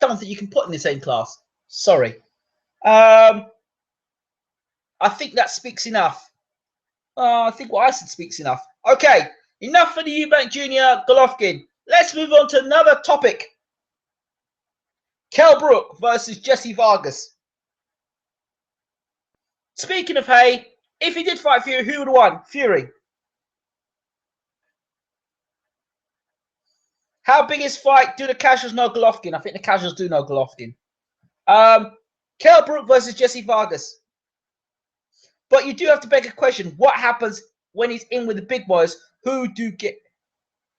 A: don't think you can put in the same class. Sorry. I think that speaks enough. I think what I said speaks enough. Okay, enough for the Eubank Jr. Golovkin. Let's move on to another topic. Kell Brook versus Jessie Vargas. Speaking of Hay, if he did fight Fury, who would have won? Fury. How big is fight? Do the casuals know Golovkin? I think the casuals do know Golovkin. Kell Brook versus Jessie Vargas. But you do have to beg a question. What happens when he's in with the big boys? Who do get...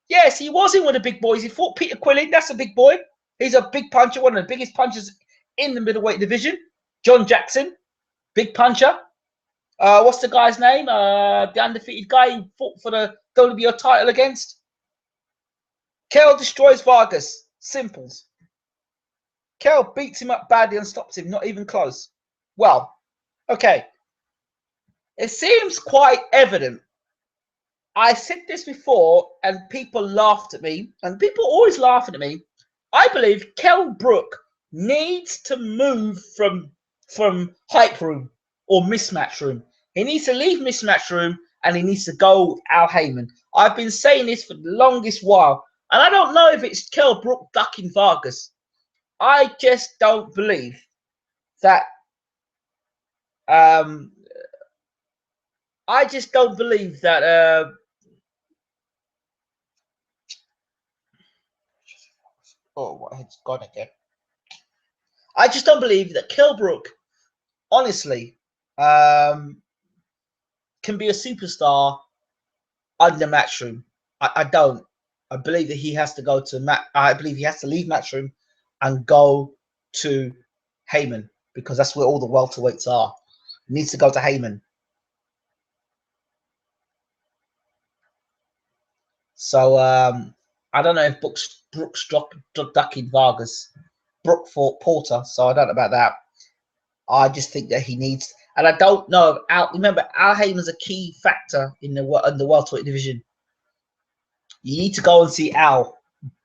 A: Yes, he was in with the big boys. He fought Peter Quillen. That's a big boy. He's a big puncher, one of the biggest punchers in the middleweight division. John Jackson, big puncher. What's the guy's name? The undefeated guy who fought for the WBO title against. Kell destroys Vargas. Simples. Kell beats him up badly and stops him. Not even close. Well, okay. It seems quite evident. I said this before and people laughed at me. And people are always laughing at me. I believe Kell Brook needs to move from hype room or mismatch room. He needs to leave mismatch room and he needs to go with Al Heyman. I've been saying this for the longest while. And I don't know if it's Kell Brook ducking Vargas. I just don't believe that. I just don't believe that. Oh, my head's gone again. I just don't believe that Kell Brook, honestly, can be a superstar under Matchroom. I don't. I believe that he has to go to I believe he has to leave Matchroom and go to Heyman, because that's where all the welterweights are. He needs to go to Heyman. So I don't know if Brook's ducking Vargas. Brook fought Porter, so I don't know about that. I just think that he needs, and I don't know. Remember, Al Heyman's a key factor in the welterweight division. You need to go and see Al.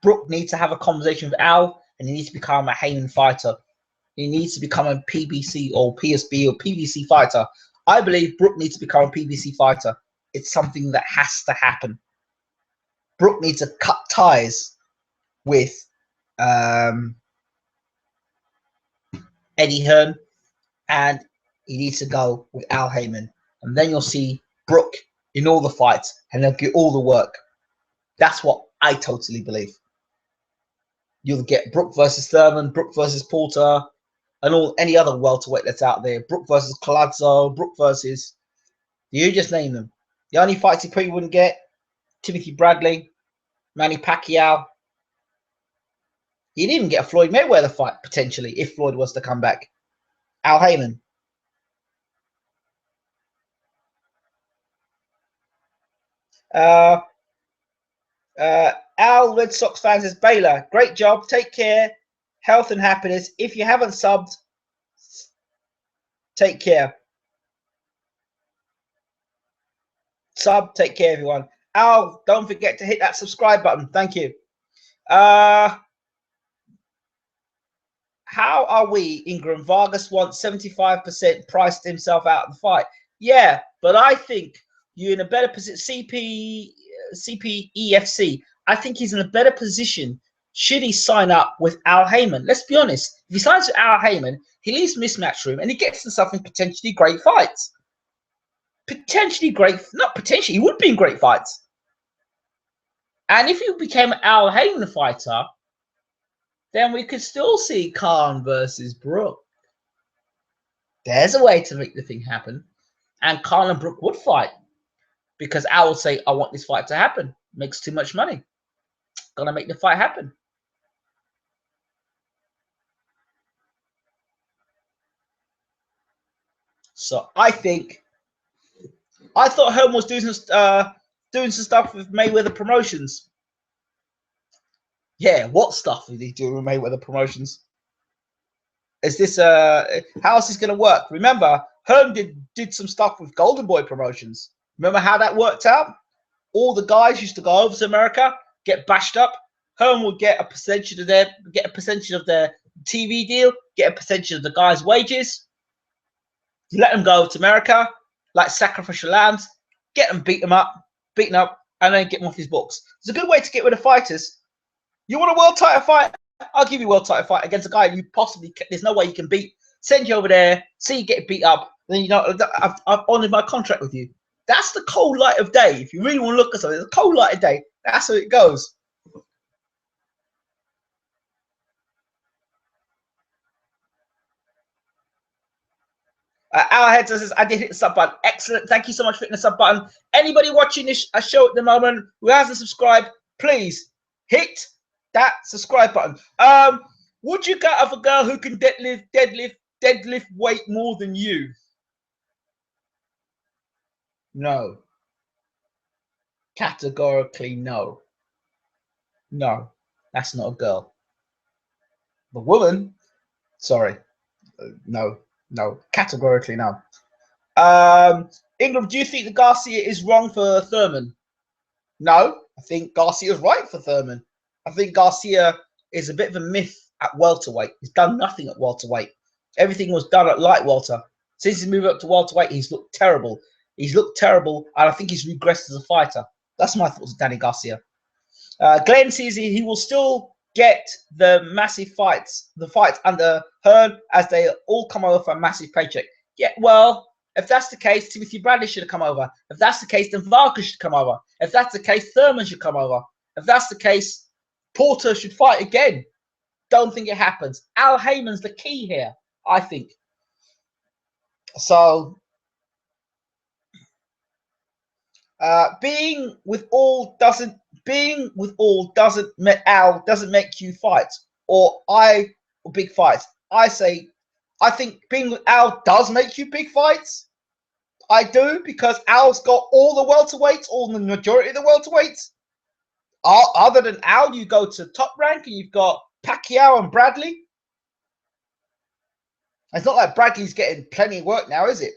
A: Brook needs to have a conversation with Al, and he needs to become a Heyman fighter. He needs to become a PBC or PSB or PBC fighter. I believe Brook needs to become a PBC fighter. It's something that has to happen. Brook needs to cut ties with Eddie Hearn, and he needs to go with Al Heyman. And then you'll see Brook in all the fights, and they'll get all the work. That's what I totally believe. You'll get Brook versus Thurman, Brook versus Porter, and any other welterweight that's out there. Brook versus Collazo, Brook versus, you just name them. The only fights he probably wouldn't get, Timothy Bradley, Manny Pacquiao. He didn't even get a Floyd Mayweather fight, potentially, if Floyd was to come back. Al Heyman. Al Red Sox fans says, Baylor, great job. Take care. Health and happiness. If you haven't subbed, take care. Sub, take care, everyone. Al, don't forget to hit that subscribe button. Thank you. How are we, Ingram? Vargas wants 75%, priced himself out of the fight. Yeah, but I think you're in a better position. CPEFC, I think he's in a better position should he sign up with Al Heyman. Let's be honest. If he signs with Al Heyman, he leaves Matchroom and he gets himself in potentially great fights. Potentially great, not potentially, he would be in great fights. And if he became an Al Heyman fighter, then we could still see Khan versus Brook. There's a way to make the thing happen. And Khan and Brook would fight. Because Al would say, I want this fight to happen. Makes too much money. Gonna make the fight happen. So I thought Hearn was doing some stuff with Mayweather Promotions. Yeah, what stuff is he doing with Mayweather Promotions? Is this how is this going to work? Remember, Hearn did some stuff with Golden Boy Promotions. Remember how that worked out? All the guys used to go over to America, get bashed up. Hearn would get a percentage of their TV deal, get a percentage of the guys' wages. You let them go to America like sacrificial lambs, get them beaten up, and then get them off his books. It's a good way to get rid of fighters. You want a world title fight? I'll give you a world title fight against a guy you possibly there's no way you can beat. Send you over there, see you get beat up, then I've honored my contract with you. That's the cold light of day. If you really want to look at something, it's a cold light of day. That's how it goes. Our head says, I did hit the sub button. Excellent. Thank you so much for hitting the sub button. Anybody watching this show at the moment who hasn't subscribed, please hit that subscribe button. Would you get of a girl who can deadlift weight more than you? No. Categorically no. No, that's not a girl. The woman, sorry. No, categorically no. Ingram, do you think that Garcia is wrong for Thurman? No, I think Garcia is right for Thurman. I think Garcia is a bit of a myth at welterweight. He's done nothing at welterweight. Everything was done at light welter. Since he's moved up to welterweight, he's looked terrible. And I think he's regressed as a fighter. That's my thoughts of Danny Garcia. Glenn sees he will still get the massive fights, the fights under Hearn, as they all come over for a massive paycheck. Yeah, well, if that's the case, Timothy Bradley should have come over. If that's the case, then Vargas should come over. If that's the case, Thurman should come over. If that's the case, Porter should fight again. Don't think it happens. Al Heyman's the key here, I think. So, being with all doesn't make you fight, or big fights. I think being with Al does make you big fights. I do, because Al's got all the welterweights, all the majority of the welterweights. Other than Al, you go to Top Rank and you've got Pacquiao and Bradley. It's not like Bradley's getting plenty of work now, is it?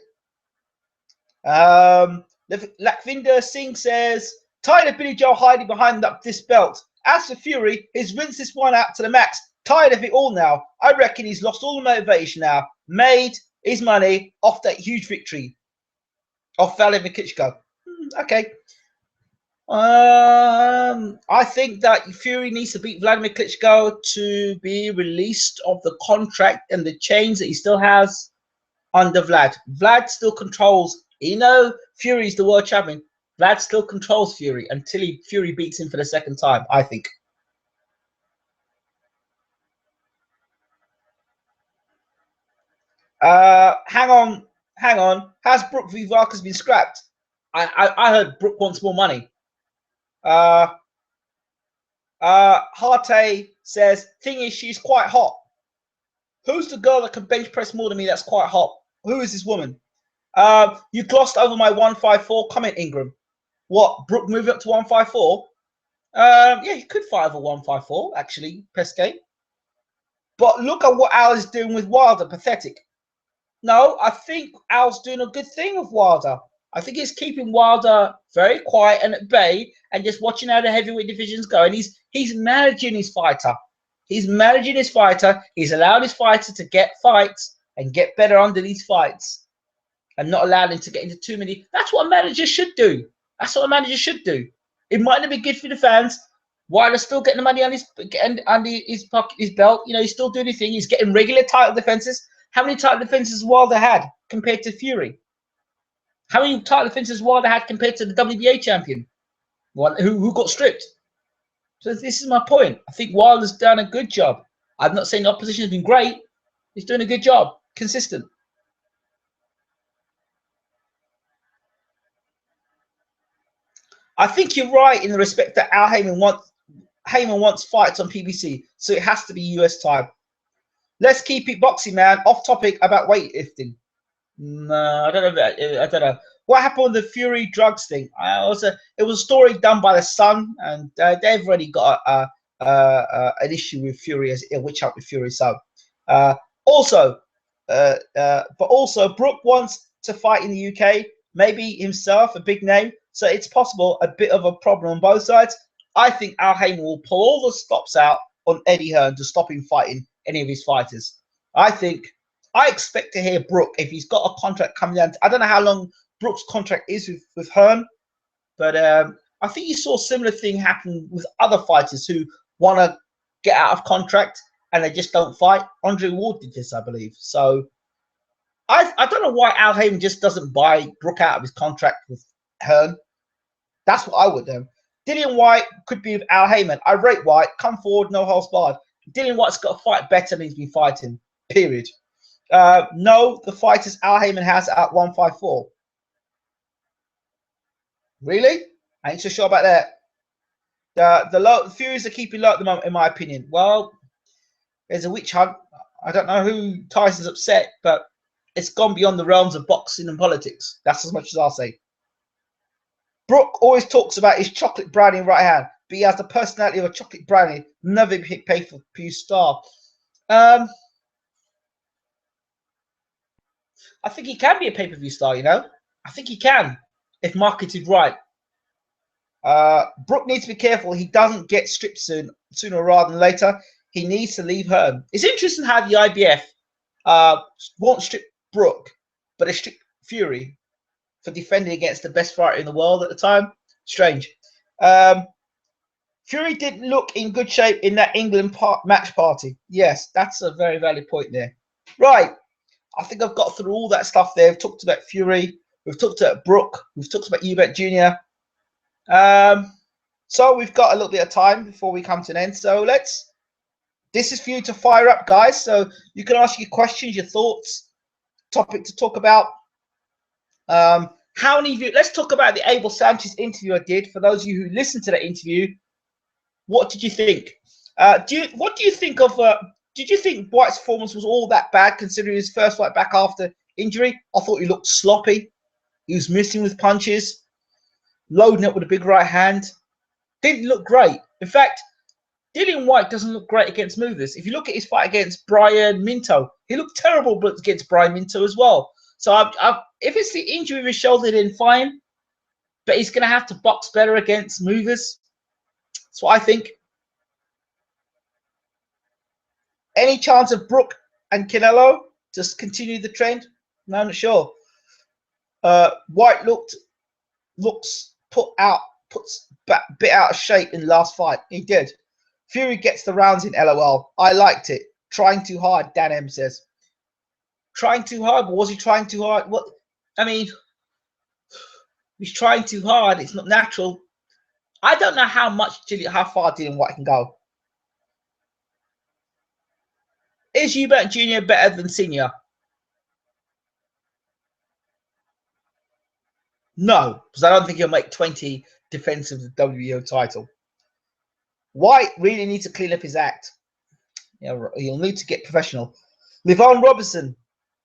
A: Lakvinder Singh says, tired of Billy Joe hiding behind this belt. As for Fury, he's rinsed this one out to the max. Tired of it all now. I reckon he's lost all the motivation now. Made his money off that huge victory off Vladimir Klitschko. Okay. I think that Fury needs to beat Vladimir Klitschko to be released of the contract and the chains that he still has under Vlad. Vlad still controls. Fury's the world champion. Vlad still controls Fury until Fury beats him for the second time, I think. Hang on. Has Brook v Vargas been scrapped? I heard Brook wants more money. Harte says, thing is, she's quite hot. Who's the girl that can bench press more than me that's quite hot? Who is this woman? You glossed over my 154 comment, Ingram. What, Brook moving up to 154? Yeah, he could fight over 154, actually, Pesquet. But look at what Al is doing with Wilder. Pathetic. No, I think Al's doing a good thing with Wilder. I think he's keeping Wilder very quiet and at bay and just watching how the heavyweight division's going. He's managing his fighter. He's managing his fighter. He's allowed his fighter to get fights and get better under these fights and not allowed him to get into too many. That's what a manager should do. That's what a manager should do. It might not be good for the fans. Wilder's still getting the money on his belt. He's still doing his thing. He's getting regular title defenses. How many title defenses Wilder had compared to Fury? How many title defenses Wilder had compared to the WBA champion, who got stripped? So this is my point. I think Wilder's done a good job. I'm not saying the opposition has been great. He's doing a good job, consistent. I think you're right in the respect that Al Heyman wants fights on PBC, so it has to be US time. Let's keep it boxing, man. Off topic about weightlifting. No, I don't know. What happened with the Fury drugs thing? It was a story done by the Sun, and they've already got an issue with Fury, which out with Fury. So, but also, Brook wants to fight in the UK. Maybe himself, a big name. So it's possible a bit of a problem on both sides. I think Al Heyman will pull all the stops out on Eddie Hearn to stop him fighting any of his fighters. I expect to hear Brook, if he's got a contract coming down. I don't know how long Brook's contract is with Hearn, but I think you saw a similar thing happen with other fighters who want to get out of contract and they just don't fight. Andre Ward did this, I believe. So I don't know why Al Heyman just doesn't buy Brook out of his contract with Hearn. That's what I would do. Dillian White could be with Al Heyman. I rate White. Come forward, no holds barred. Dillian White's got to fight better than he's been fighting. Period. No, the fighters Al Heyman has at 154. Really? I ain't so sure about that. The Furies are keeping low at the moment, in my opinion. Well, there's a witch hunt. I don't know who Tyson's upset, but it's gone beyond the realms of boxing and politics. That's as much as I'll say. Brook always talks about his chocolate brownie right hand, but he has the personality of a chocolate brownie. Never hit pay-per-view star. I think he can be a pay-per-view star, I think he can, if marketed right. Brook needs to be careful he doesn't get stripped sooner rather than later. He needs to leave Hearn. It's interesting how the IBF won't strip Brook, but they strip Fury for defending against the best fighter in the world at the time. Strange. Fury didn't look in good shape in that England match party. Yes, that's a very valid point there. Right. I think I've got through all that stuff there. We've talked about Fury. We've talked about Brook. We've talked about Eubank Jr. So we've got a little bit of time before we come to an end. So this is for you to fire up, guys. So you can ask your questions, your thoughts, topic to talk about. How many of you, let's talk about the Abel Sanchez interview I did. For those of you who listened to that interview, what did you think? What do you think of, did you think White's performance was all that bad considering his first fight back after injury? I thought he looked sloppy. He was missing with punches, loading up with a big right hand. Didn't look great. In fact, Dillian Whyte doesn't look great against movers. If you look at his fight against Brian Minto, he looked terrible against Brian Minto as well. So if it's the injury of his shoulder, then fine. But he's going to have to box better against movers. That's what I think. Any chance of Brook and Canelo just continue the trend? No, I'm not sure. White looks puts a bit out of shape in the last fight. He did. Fury gets the rounds in LOL. I liked it. Trying too hard, Dan M says. Trying too hard? But was he trying too hard? What? I mean, he's trying too hard. It's not natural. I don't know how far Dillian Whyte can go. Is Eubank Jr. better than Senior? No, because I don't think he'll make 20 defense of the WBO title. White really needs to clean up his act. He'll need to get professional. Livon Robertson.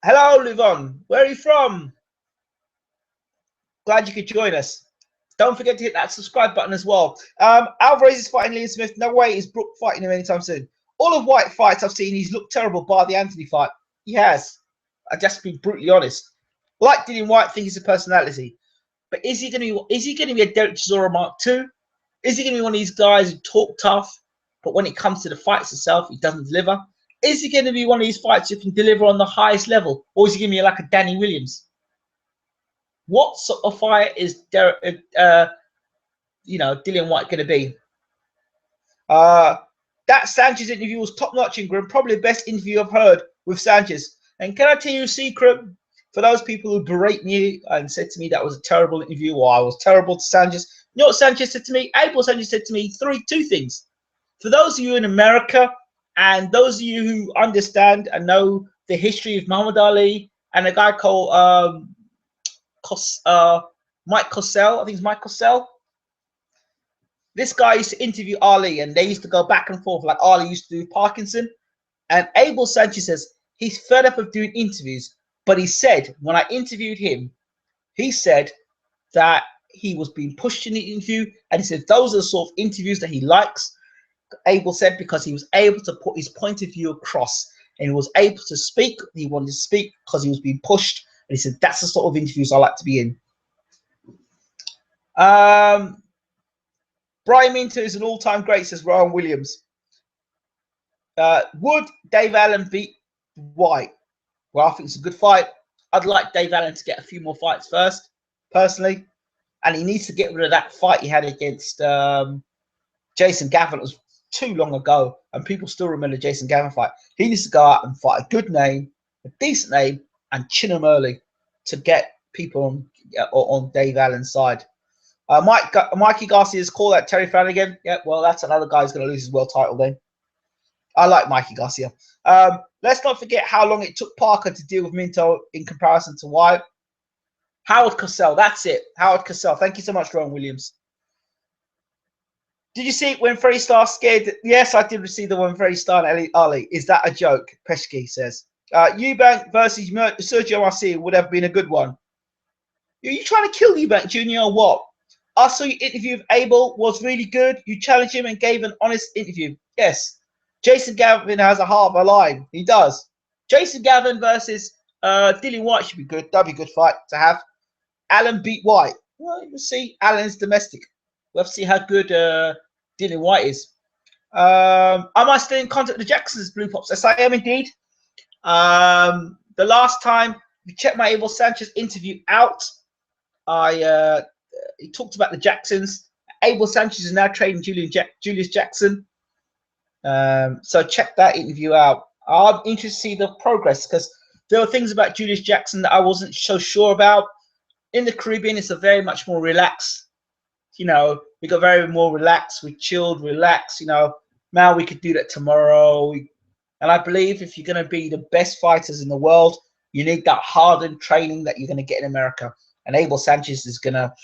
A: Hello, Livon. Where are you from? Glad you could join us. Don't forget to hit that subscribe button as well. Alvarez is fighting Liam Smith. No way is Brook fighting him anytime soon. All of White fights I've seen, he's looked terrible bar the Anthony fight. He has. I just be brutally honest. Like Dillian Whyte, I think he's a personality. But is he going to be a Derek Chisora Mark II? Is he going to be one of these guys who talk tough, but when it comes to the fights itself, he doesn't deliver? Is he going to be one of these fights who can deliver on the highest level, or is he going to be like a Danny Williams? What sort of fight is Dillian Whyte going to be? That Sanchez interview was top-notch in Grim, probably the best interview I've heard with Sanchez. And can I tell you a secret? For those people who berate me and said to me that was a terrible interview or I was terrible to Sanchez, you know what Sanchez said to me? Abel Sanchez said to me two things. For those of you in America and those of you who understand and know the history of Muhammad Ali and a guy called Mike Cosell, I think it's Mike Cosell. This guy used to interview Ali and they used to go back and forth like Ali used to do Parkinson. And Abel Sanchez says he's fed up of doing interviews. But he said, when I interviewed him, he said that he was being pushed in the interview. And he said those are the sort of interviews that he likes. Abel said because he was able to put his point of view across. And he was able to speak. He wanted to speak because he was being pushed. And he said, that's the sort of interviews I like to be in. Brian Minto is an all-time great, says Ryan Williams. Would Dave Allen beat White? Well, I think it's a good fight. I'd like Dave Allen to get a few more fights first, personally. And he needs to get rid of that fight he had against Jason Gavin. It was too long ago, and people still remember the Jason Gavin fight. He needs to go out and fight a good name, a decent name, and chin him early to get people on Dave Allen's side. Mikey Garcia's called out Terry Flanagan. Yeah, well, that's another guy who's going to lose his world title then. I like Mikey Garcia. Let's not forget how long it took Parker to deal with Minto in comparison to Whyte. Howard Cosell, that's it. Howard Cosell. Thank you so much, Ron Williams. Did you see it when Freddie Starr scared? Yes, I did receive the one Freddie Starr and Ali. Is that a joke? Peshki says. Eubank versus Sergio Garcia would have been a good one. Are you trying to kill Eubank Jr. or what? I saw your interview with Abel was really good. You challenged him and gave an honest interview. Yes. Jason Gavin has a half a line. He does. Jason Gavin versus Dillian Whyte should be good. That'd be a good fight to have. Allen beat Whyte. Well, we'll see. Allen's domestic. We'll have to see how good Dillian Whyte is. Am I still in contact with the Jacksons, Blue Pops? Yes, I am indeed. The last time you checked my Abel Sanchez interview out, he talked about the Jacksons, Abel Sanchez is now training Julius Jackson. So check that interview out. I'm interested to see the progress because there were things about Julius Jackson that I wasn't so sure about. In the Caribbean, it's a very much more relaxed. You know, we got very more relaxed. We chilled, relaxed. You know, now we could do that tomorrow. And I believe if you're going to be the best fighters in the world, you need that hardened training that you're going to get in America. And Abel Sanchez is going to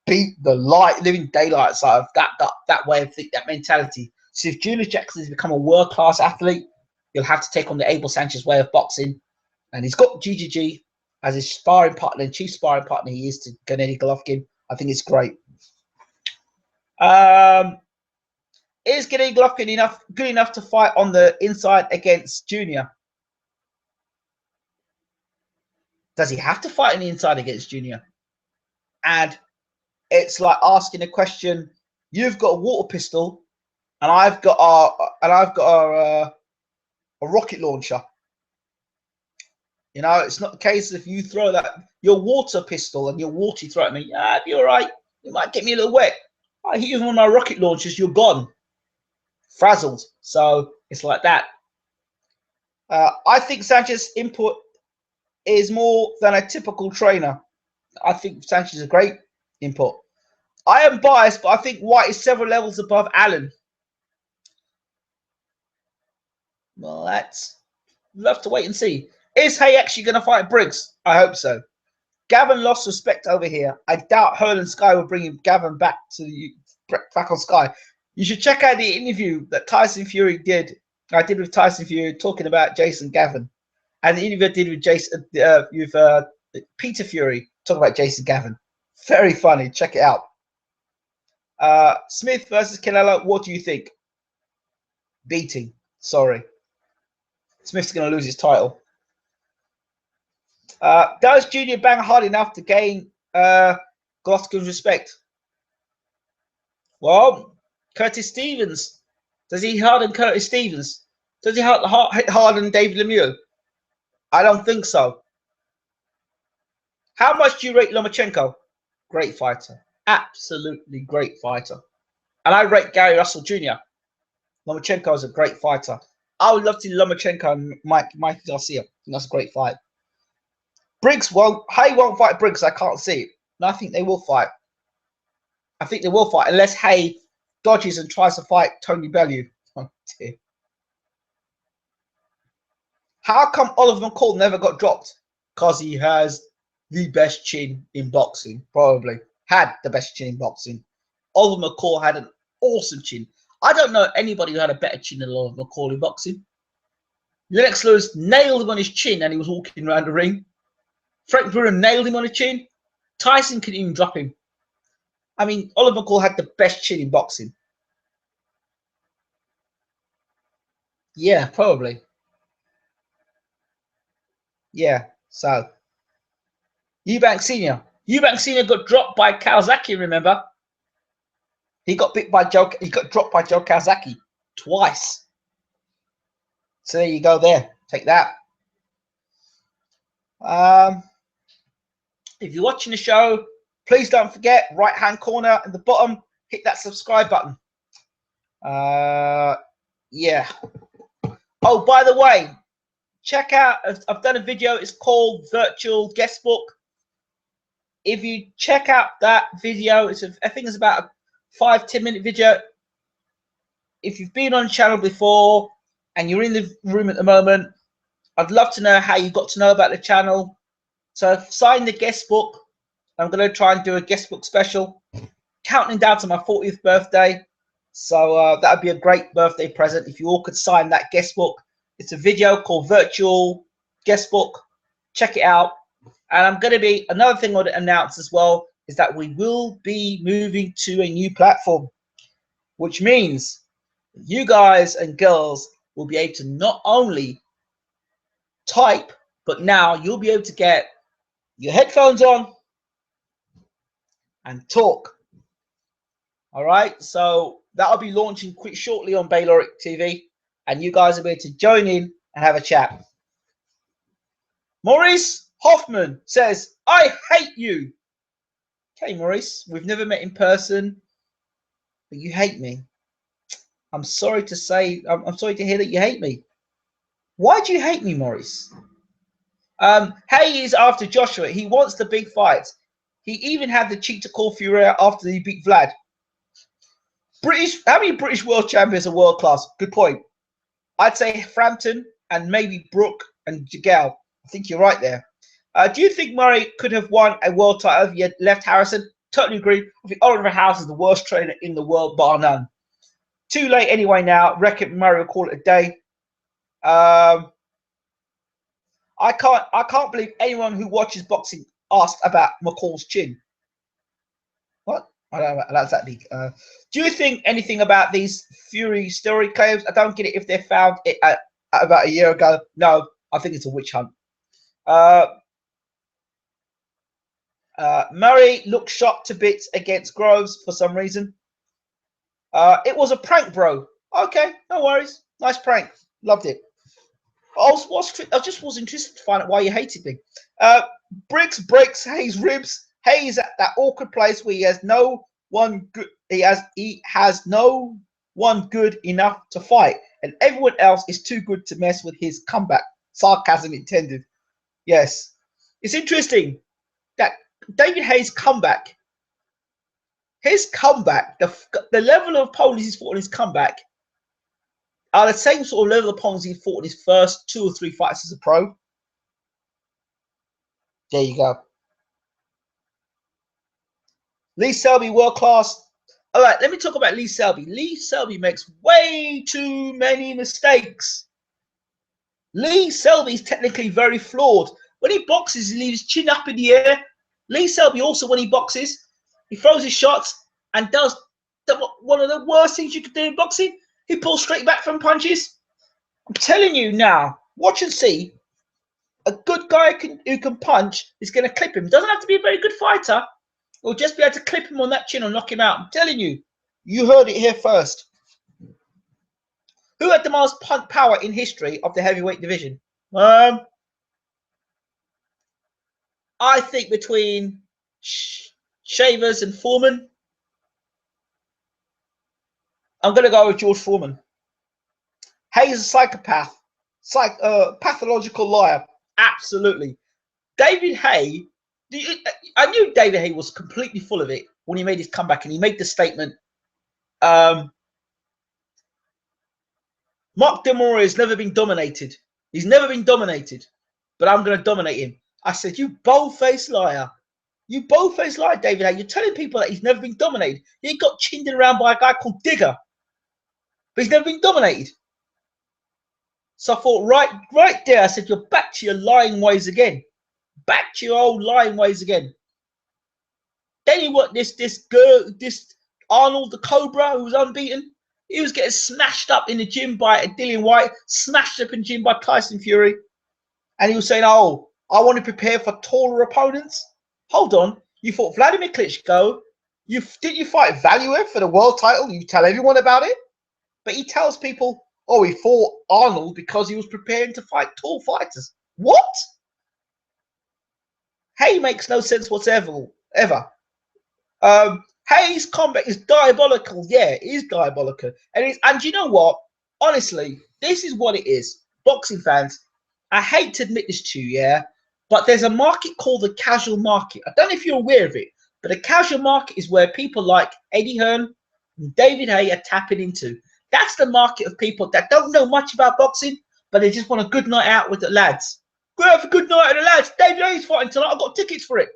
A: beat the living daylights out of that way of thinking, that mentality. So if Julius Jackson has become a world-class athlete, he'll have to take on the Abel Sanchez way of boxing. And he's got GGG as his sparring partner and chief sparring partner he is to Gennady Golovkin. I think it's great. Is Gennady Golovkin good enough to fight on the inside against Junior? Does he have to fight on the inside against Junior? And it's like asking a question. You've got a water pistol, and I've got a rocket launcher. You know, it's not the case if you throw your water pistol and your water you throw at me. Yeah, be all right. You might get me a little wet. I hit you with one of my rocket launchers, you're gone, frazzled. So it's like that. I think Sanchez's input is more than a typical trainer. I think Sanchez is a great input. I am biased, but I think White is several levels above Allen. Well, we'll have to wait and see. Is Hay actually going to fight Briggs? I hope so. Gavin lost respect over here. I doubt Herland Sky will bring Gavin back on Sky. You should check out the interview that Tyson Fury did. I did with Tyson Fury talking about Jason Gavin, and the interview I did with Peter Fury talking about Jason Gavin. Very funny. Check it out. Smith versus Canelo. What do you think? Beating. Sorry. Smith's going to lose his title. Does Junior bang hard enough to gain Golovkin's respect? Well, Curtis Stevens. Does he harden Curtis Stevens? Does he harden David Lemieux? I don't think so. How much do you rate Lomachenko? Great fighter. Absolutely great fighter. And I rate Gary Russell Jr. Lomachenko is a great fighter. I would love to see Lomachenko and Mike Garcia. That's a great fight. Briggs Hay won't fight Briggs. I can't see it. And I think they will fight. I think they will fight unless Hay dodges and tries to fight Tony Bellew. Oh, dear. How come Oliver McCall never got dropped? Because he has the best chin in boxing. Probably had the best chin in boxing. Oliver McCall had an awesome chin. I don't know anybody who had a better chin than Oliver McCall in boxing. Lennox Lewis nailed him on his chin and he was walking around the ring. Frank Bruno nailed him on the chin. Tyson couldn't even drop him. I mean, Oliver McCall had the best chin in boxing. Yeah, probably. Yeah, so. Eubank Sr. Eubank Sr. got dropped by Kawasaki, remember? He got dropped by Joe Kawasaki twice. So there you go there. Take that. If you're watching the show, please don't forget, right-hand corner at the bottom, hit that subscribe button. Yeah. Oh, by the way, check out, I've done a video, it's called Virtual Guestbook. If you check out that video, I think it's about a 5-10 minute video. If you've been on the channel before and you're in the room at the moment, I'd love to know how you got to know about the channel. So sign the guest book. I'm going to try and do a guest book special, counting down to my 40th birthday. So that would be a great birthday present if you all could sign that guest book. It's a video called Virtual Guest Book. Check it out. And I'm going to be, another thing I want to announce as well is that we will be moving to a new platform, which means you guys and girls will be able to not only type, but now you'll be able to get your headphones on and talk. All right, so that'll be launching quite shortly on Bayloric TV, and you guys will be able to join in and have a chat. Maurice Hoffman says, I hate you. Okay, Maurice, we've never met in person. but you hate me. I'm sorry to say, I'm sorry to hear that you hate me. Why do you hate me, Maurice? Hay is after Joshua. He wants the big fights. He even had the cheek to call Fury after he beat Vlad. How many British world champions are world class? Good point. I'd say Frampton and maybe Brook and Jigel. I think you're right there. Do you think Murray could have won a world title if he had left Harrison? Totally agree. I think Oliver House is the worst trainer in the world, bar none. Too late anyway now. Reckon Murray will call it a day. I can't believe anyone who watches boxing asked about McCall's chin. What? I don't know exactly. Do you think anything about these Fury story claims? I don't get it. If they found it about a year ago, no, I think it's a witch hunt. Murray looked shocked to bits against Groves for some reason. It was a prank, bro. Okay, no worries. Nice prank. Loved it. I just was interested to find out why you hated me. Briggs breaks Hayes' ribs. Hayes at that awkward place where he has no one good. He has no one good enough to fight, and everyone else is too good to mess with his comeback. Sarcasm intended. Yes, it's interesting that David Hayes' comeback. His comeback, the level of opponents he's fought in his comeback are the same sort of level of opponents he fought in his first 2 or 3 fights as a pro. There you go. Lee Selby, world class. All right, let me talk about Lee Selby. Lee Selby makes way too many mistakes. Lee Selby is technically very flawed. When he boxes, he leaves his chin up in the air. Lee Selby also, when he boxes, he throws his shots and does one of the worst things you could do in boxing. He pulls straight back from punches. I'm telling you now, watch and see. A good guy who can punch is going to clip him. Doesn't have to be a very good fighter. He'll just be able to clip him on that chin and knock him out. I'm telling you. You heard it here first. Who had the most power in history of the heavyweight division? I think between Shavers and Foreman. I'm going to go with George Foreman. Hayes is a psychopath. Pathological liar. Absolutely. David Hay, I knew David Hay was completely full of it when he made his comeback, and he made the statement, Mark De Moore has never been dominated. He's never been dominated, but I'm going to dominate him. I said, you bold-faced liar. You bold-faced liar, David Hay. You're telling people that he's never been dominated. He got chinned around by a guy called Digger, but he's never been dominated. So I thought, right there, I said, you're back to your lying ways again. Back to your old lying ways again. Then you want this Arnold the Cobra who was unbeaten. He was getting smashed up in the gym by Dillian White, smashed up in the gym by Tyson Fury. And he was saying, oh, I want to prepare for taller opponents. Hold on. You fought Vladimir Klitschko. Didn't you fight Valuev for the world title? You tell everyone about it. But he tells people, oh, he fought Arnold because he was preparing to fight tall fighters. What? Hay makes no sense whatsoever. Hayes' comeback is diabolical. Yeah, it is diabolical. And you know what? Honestly, this is what it is. Boxing fans, I hate to admit this to you, yeah, but there's a market called the casual market. I don't know if you're aware of it, but the casual market is where people like Eddie Hearn and David Hay are tapping into. That's the market of people that don't know much about boxing, but they just want a good night out with the lads. Go have a good night with the lads. David Hay's fighting tonight. I've got tickets for it.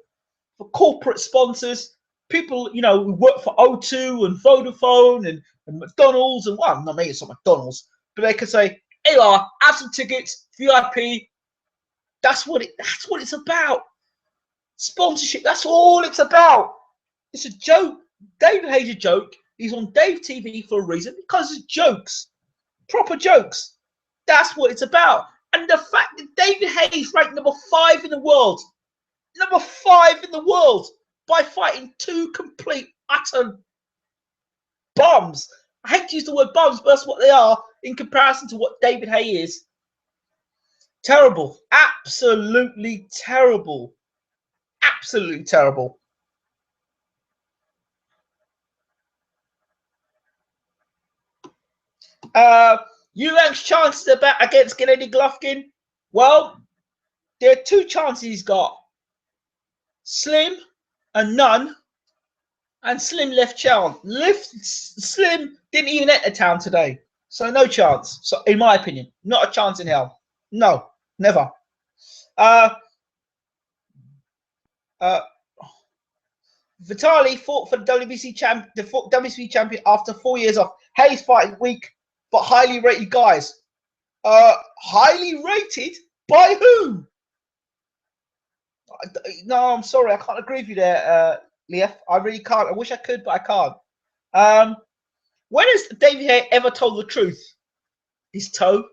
A: For corporate sponsors, people, who work for O2 and Vodafone and McDonald's and, well, not me, it's not McDonald's, but they can say, hey, have some tickets, VIP. That's what it's about. Sponsorship, that's all it's about. It's a joke. David Hay's a joke. He's on Dave TV for a reason, because it's jokes. Proper jokes. That's what it's about. And the fact that David Hayes ranked number 5 in the world, by fighting 2 complete, utter bums. I hate to use the word bums, but that's what they are in comparison to what David Hay is. Terrible. Absolutely terrible. Absolutely terrible. Eubank's chances against Gennady Golovkin. Well, there are 2 chances he's got. Slim and none. And Slim left town. Slim didn't even enter town today. So no chance. So in my opinion, not a chance in hell. No, never. Vitali fought for the WBC champion after 4 years off. Hayes fighting weak but highly rated guys. Highly rated by whom? No, I'm sorry, I can't agree with you there, Leah. I really can't. I wish I could, but I can't. When has David Hay ever told the truth? His toe.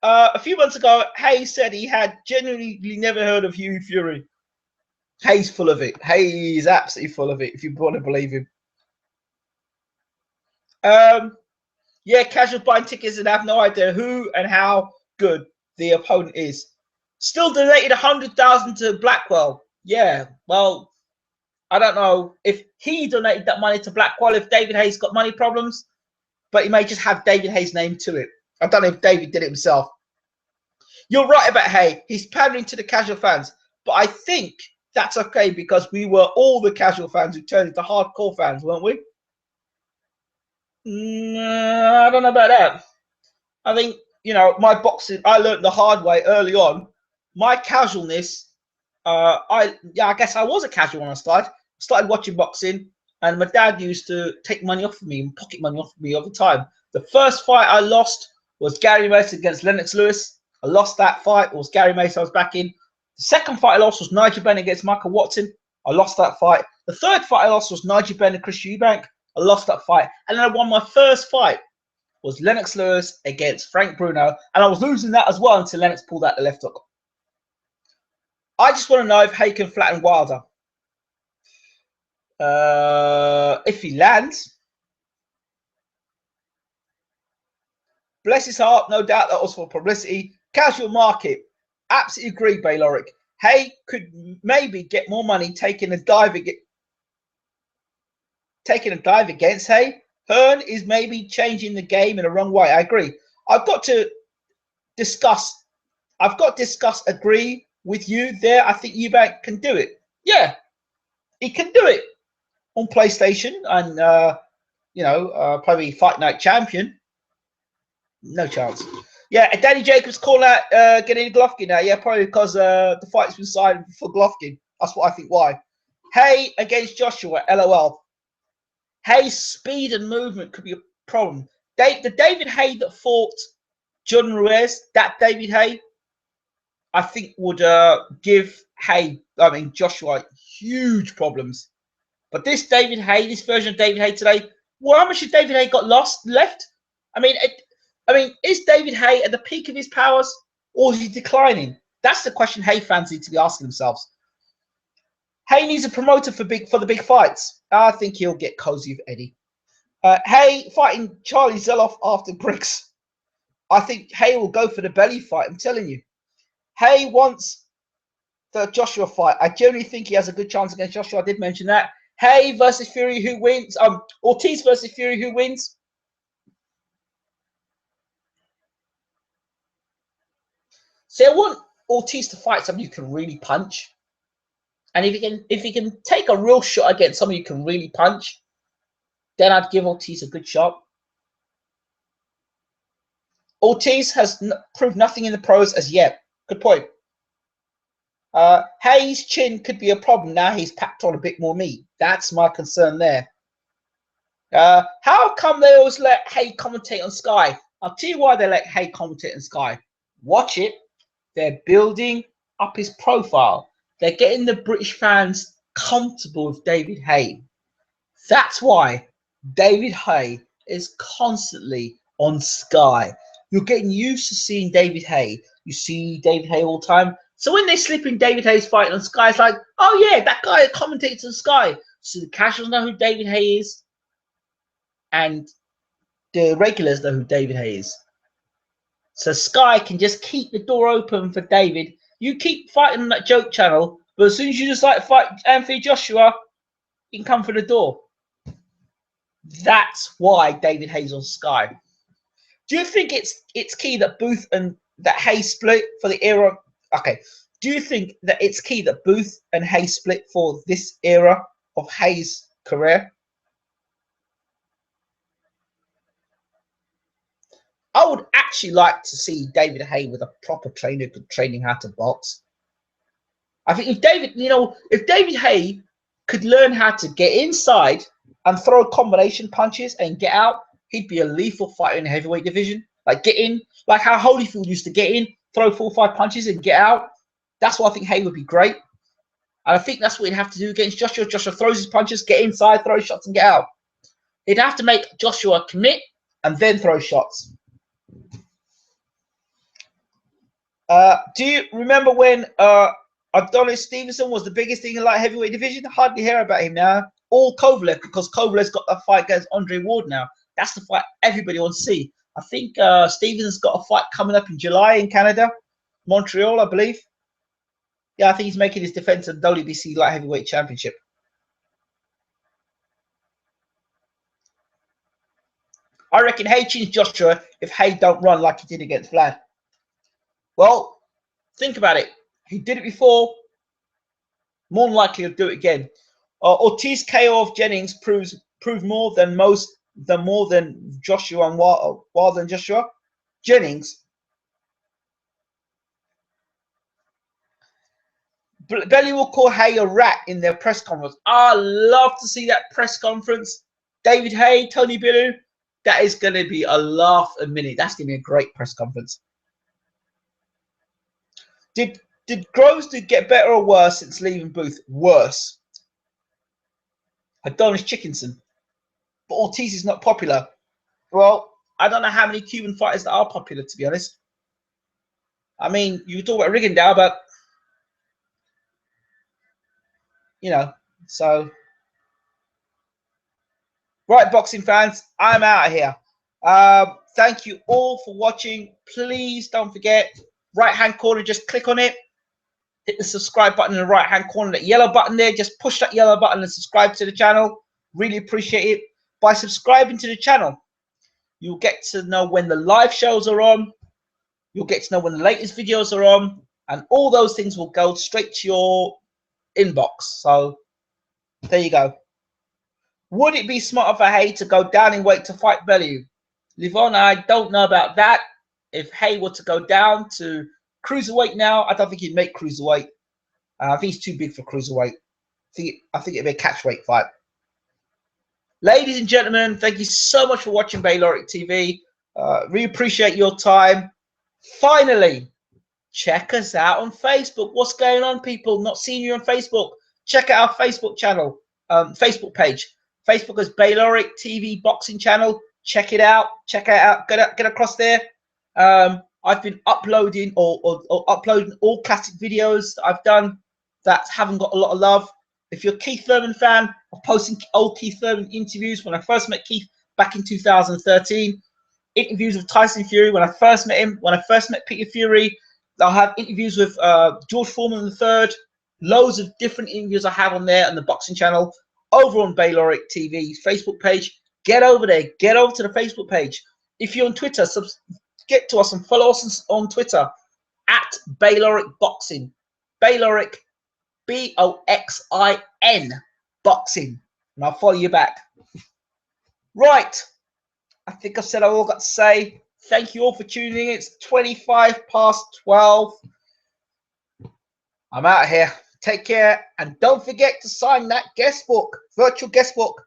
A: A few months ago, Hayes said he had genuinely never heard of Hughie Fury. Hayes full of it. Hayes absolutely full of it, if you want to believe him. Yeah, casual buying tickets and have no idea who and how good the opponent is. Still donated 100,000 to Blackwell. Yeah, well, I don't know if he donated that money to Blackwell, if David Hayes got money problems, but he may just have David Hayes' name to it. I don't know if David did it himself. You're right about Hay. He's pandering to the casual fans, but I think that's okay because we were all the casual fans who turned into hardcore fans, weren't we? I don't know about that. I think, you know, my boxing, I learned the hard way early on. My casualness, I guess I was a casual when I started watching boxing, and my dad used to take money off of me and pocket money off of me all the time. The first fight I lost was Gary Mason against Lennox Lewis. I lost that fight. It was Gary Mason I was back in. The second fight I lost was Nigel Benn against Michael Watson. I lost that fight. The third fight I lost was Nigel Benn and Chris Eubank. I lost that fight. And then I won my first fight was Lennox Lewis against Frank Bruno. And I was losing that as well until Lennox pulled out the left hook. I just want to know if Hay can flatten Wilder. If he lands, bless his heart, no doubt that was for publicity. Casual market, absolutely agree, Bayloric. Hay could maybe get more money taking a dive against Hay. Hearn is maybe changing the game in the wrong way. I agree. I've got to discuss agree with you there. I think Eubank can do it. Yeah, he can do it on PlayStation and probably Fight Night Champion. No chance. Yeah, Danny Jacobs calling out Gennady Golovkin now. Yeah, probably because the fight's been signed for Golovkin. That's what I think. Why? Hay against Joshua. LOL. Hay's speed and movement could be a problem. The David Hay that fought John Ruiz, that David Hay, I think would give Joshua huge problems. But this version of David Hay today, well, how much has David Hay got left? I mean, is David Hay at the peak of his powers, or is he declining? That's the question Hay fans need to be asking themselves. Hay needs a promoter for the big fights. I think he'll get cozy with Eddie. Hay fighting Charlie Zeloff after Briggs. I think Hay will go for the belly fight. I'm telling you. Hay wants the Joshua fight. I generally think he has a good chance against Joshua. I did mention that. Hay versus Fury, who wins? Ortiz versus Fury, who wins? So I want Ortiz to fight someone you can really punch. And if he can take a real shot against someone you can really punch, then I'd give Ortiz a good shot. Ortiz has proved nothing in the pros as yet. Good point. Hayes' chin could be a problem now he's packed on a bit more meat. That's my concern there. How come they always let Hay commentate on Sky? I'll tell you why they let Hay commentate on Sky. Watch it. They're building up his profile. They're getting the British fans comfortable with David Hay. That's why David Hay is constantly on Sky. You're getting used to seeing David Hay. You see David Hay all the time. So when they slip in David Hay's fight on Sky, it's like, oh yeah, that guy commentates on Sky. So the casuals know who David Hay is, and the regulars know who David Hay is. So Sky can just keep the door open for David. You keep fighting on that joke channel, but as soon as you decide to fight Anthony Joshua, you can come for the door. That's why David Hay's on Sky. Do you think it's key that Booth and that Hayes split for the era? Okay. Do you think that it's key that Booth and Hayes split for this era of Hayes' career? I would actually like to see David Hay with a proper trainer training how to box. I think if David Hay could learn how to get inside and throw combination punches and get out, he'd be a lethal fighter in the heavyweight division. Like get in, like how Holyfield used to get in, throw 4 or 5 punches and get out. That's why I think Hay would be great. And I think that's what he'd have to do against Joshua. Joshua throws his punches, get inside, throw shots, and get out. He'd have to make Joshua commit and then throw shots. Do you remember when Adonis Stevenson was the biggest thing in light heavyweight division? Hardly hear about him now. All Kovalev, because Kovalev's got a fight against Andre Ward now. That's the fight everybody wants to see. I think Stevenson's got a fight coming up in July in Canada, Montreal, I believe. Yeah, I think he's making his defense of the WBC light heavyweight championship. I reckon Hay chins Joshua if Hay don't run like he did against Vlad. Well, think about it. He did it before. More than likely he'll do it again. Ortiz KO of Jennings proved more than Joshua and Wilder than Joshua. Jennings. Belly will call Hay a rat in their press conference. I love to see that press conference. David Hay, Tony Bellew. That is going to be a laugh a minute. That's going to be a great press conference. Did Groves get better or worse since leaving Booth? Worse. Adonis Chickinson. But Ortiz is not popular. Well, I don't know how many Cuban fighters that are popular, to be honest. I mean, you talk about Rigondeaux, but you know, so right, boxing fans, I'm out of here. Thank you all for watching. Please don't forget, right-hand corner, just click on it. Hit the subscribe button in the right-hand corner, that yellow button there. Just push that yellow button and subscribe to the channel. Really appreciate it. By subscribing to the channel, you'll get to know when the live shows are on. You'll get to know when the latest videos are on. And all those things will go straight to your inbox. So there you go. Would it be smarter for Hay to go down in weight to fight Bellew? Livon, I don't know about that. If Hay were to go down to cruiserweight now, I don't think he'd make cruiserweight. I think he's too big for cruiserweight. I think it'd be a catchweight fight. Ladies and gentlemen, thank you so much for watching Bayloric TV. Really appreciate your time. Finally, check us out on Facebook. What's going on, people? Not seeing you on Facebook. Check out our Facebook channel, Facebook page. Facebook is Bayloric TV Boxing Channel. Check it out. Check it out. Get across there. I've been uploading or uploading all classic videos that I've done that haven't got a lot of love. If you're a Keith Thurman fan, I'm posting old Keith Thurman interviews when I first met Keith back in 2013. Interviews with Tyson Fury when I first met him. When I first met Peter Fury, I'll have interviews with George Foreman III. Loads of different interviews I have on there on the boxing channel over on Bayloric TV Facebook page. Get over there. Get over to the Facebook page. If you're on Twitter, get to us and follow us on Twitter at Bayloric Boxing. Bayloric, BOXIN Boxing. And I'll follow you back. Right. I think I've said all I've got to say. Thank you all for tuning in. It's 12:25. I'm out of here. Take care. And don't forget to sign that guest book, virtual guest book.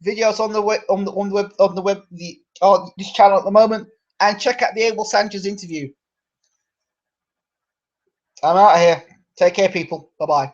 A: Videos on the web, this channel at the moment. And check out the Abel Sanchez interview. I'm out of here. Take care, people. Bye-bye.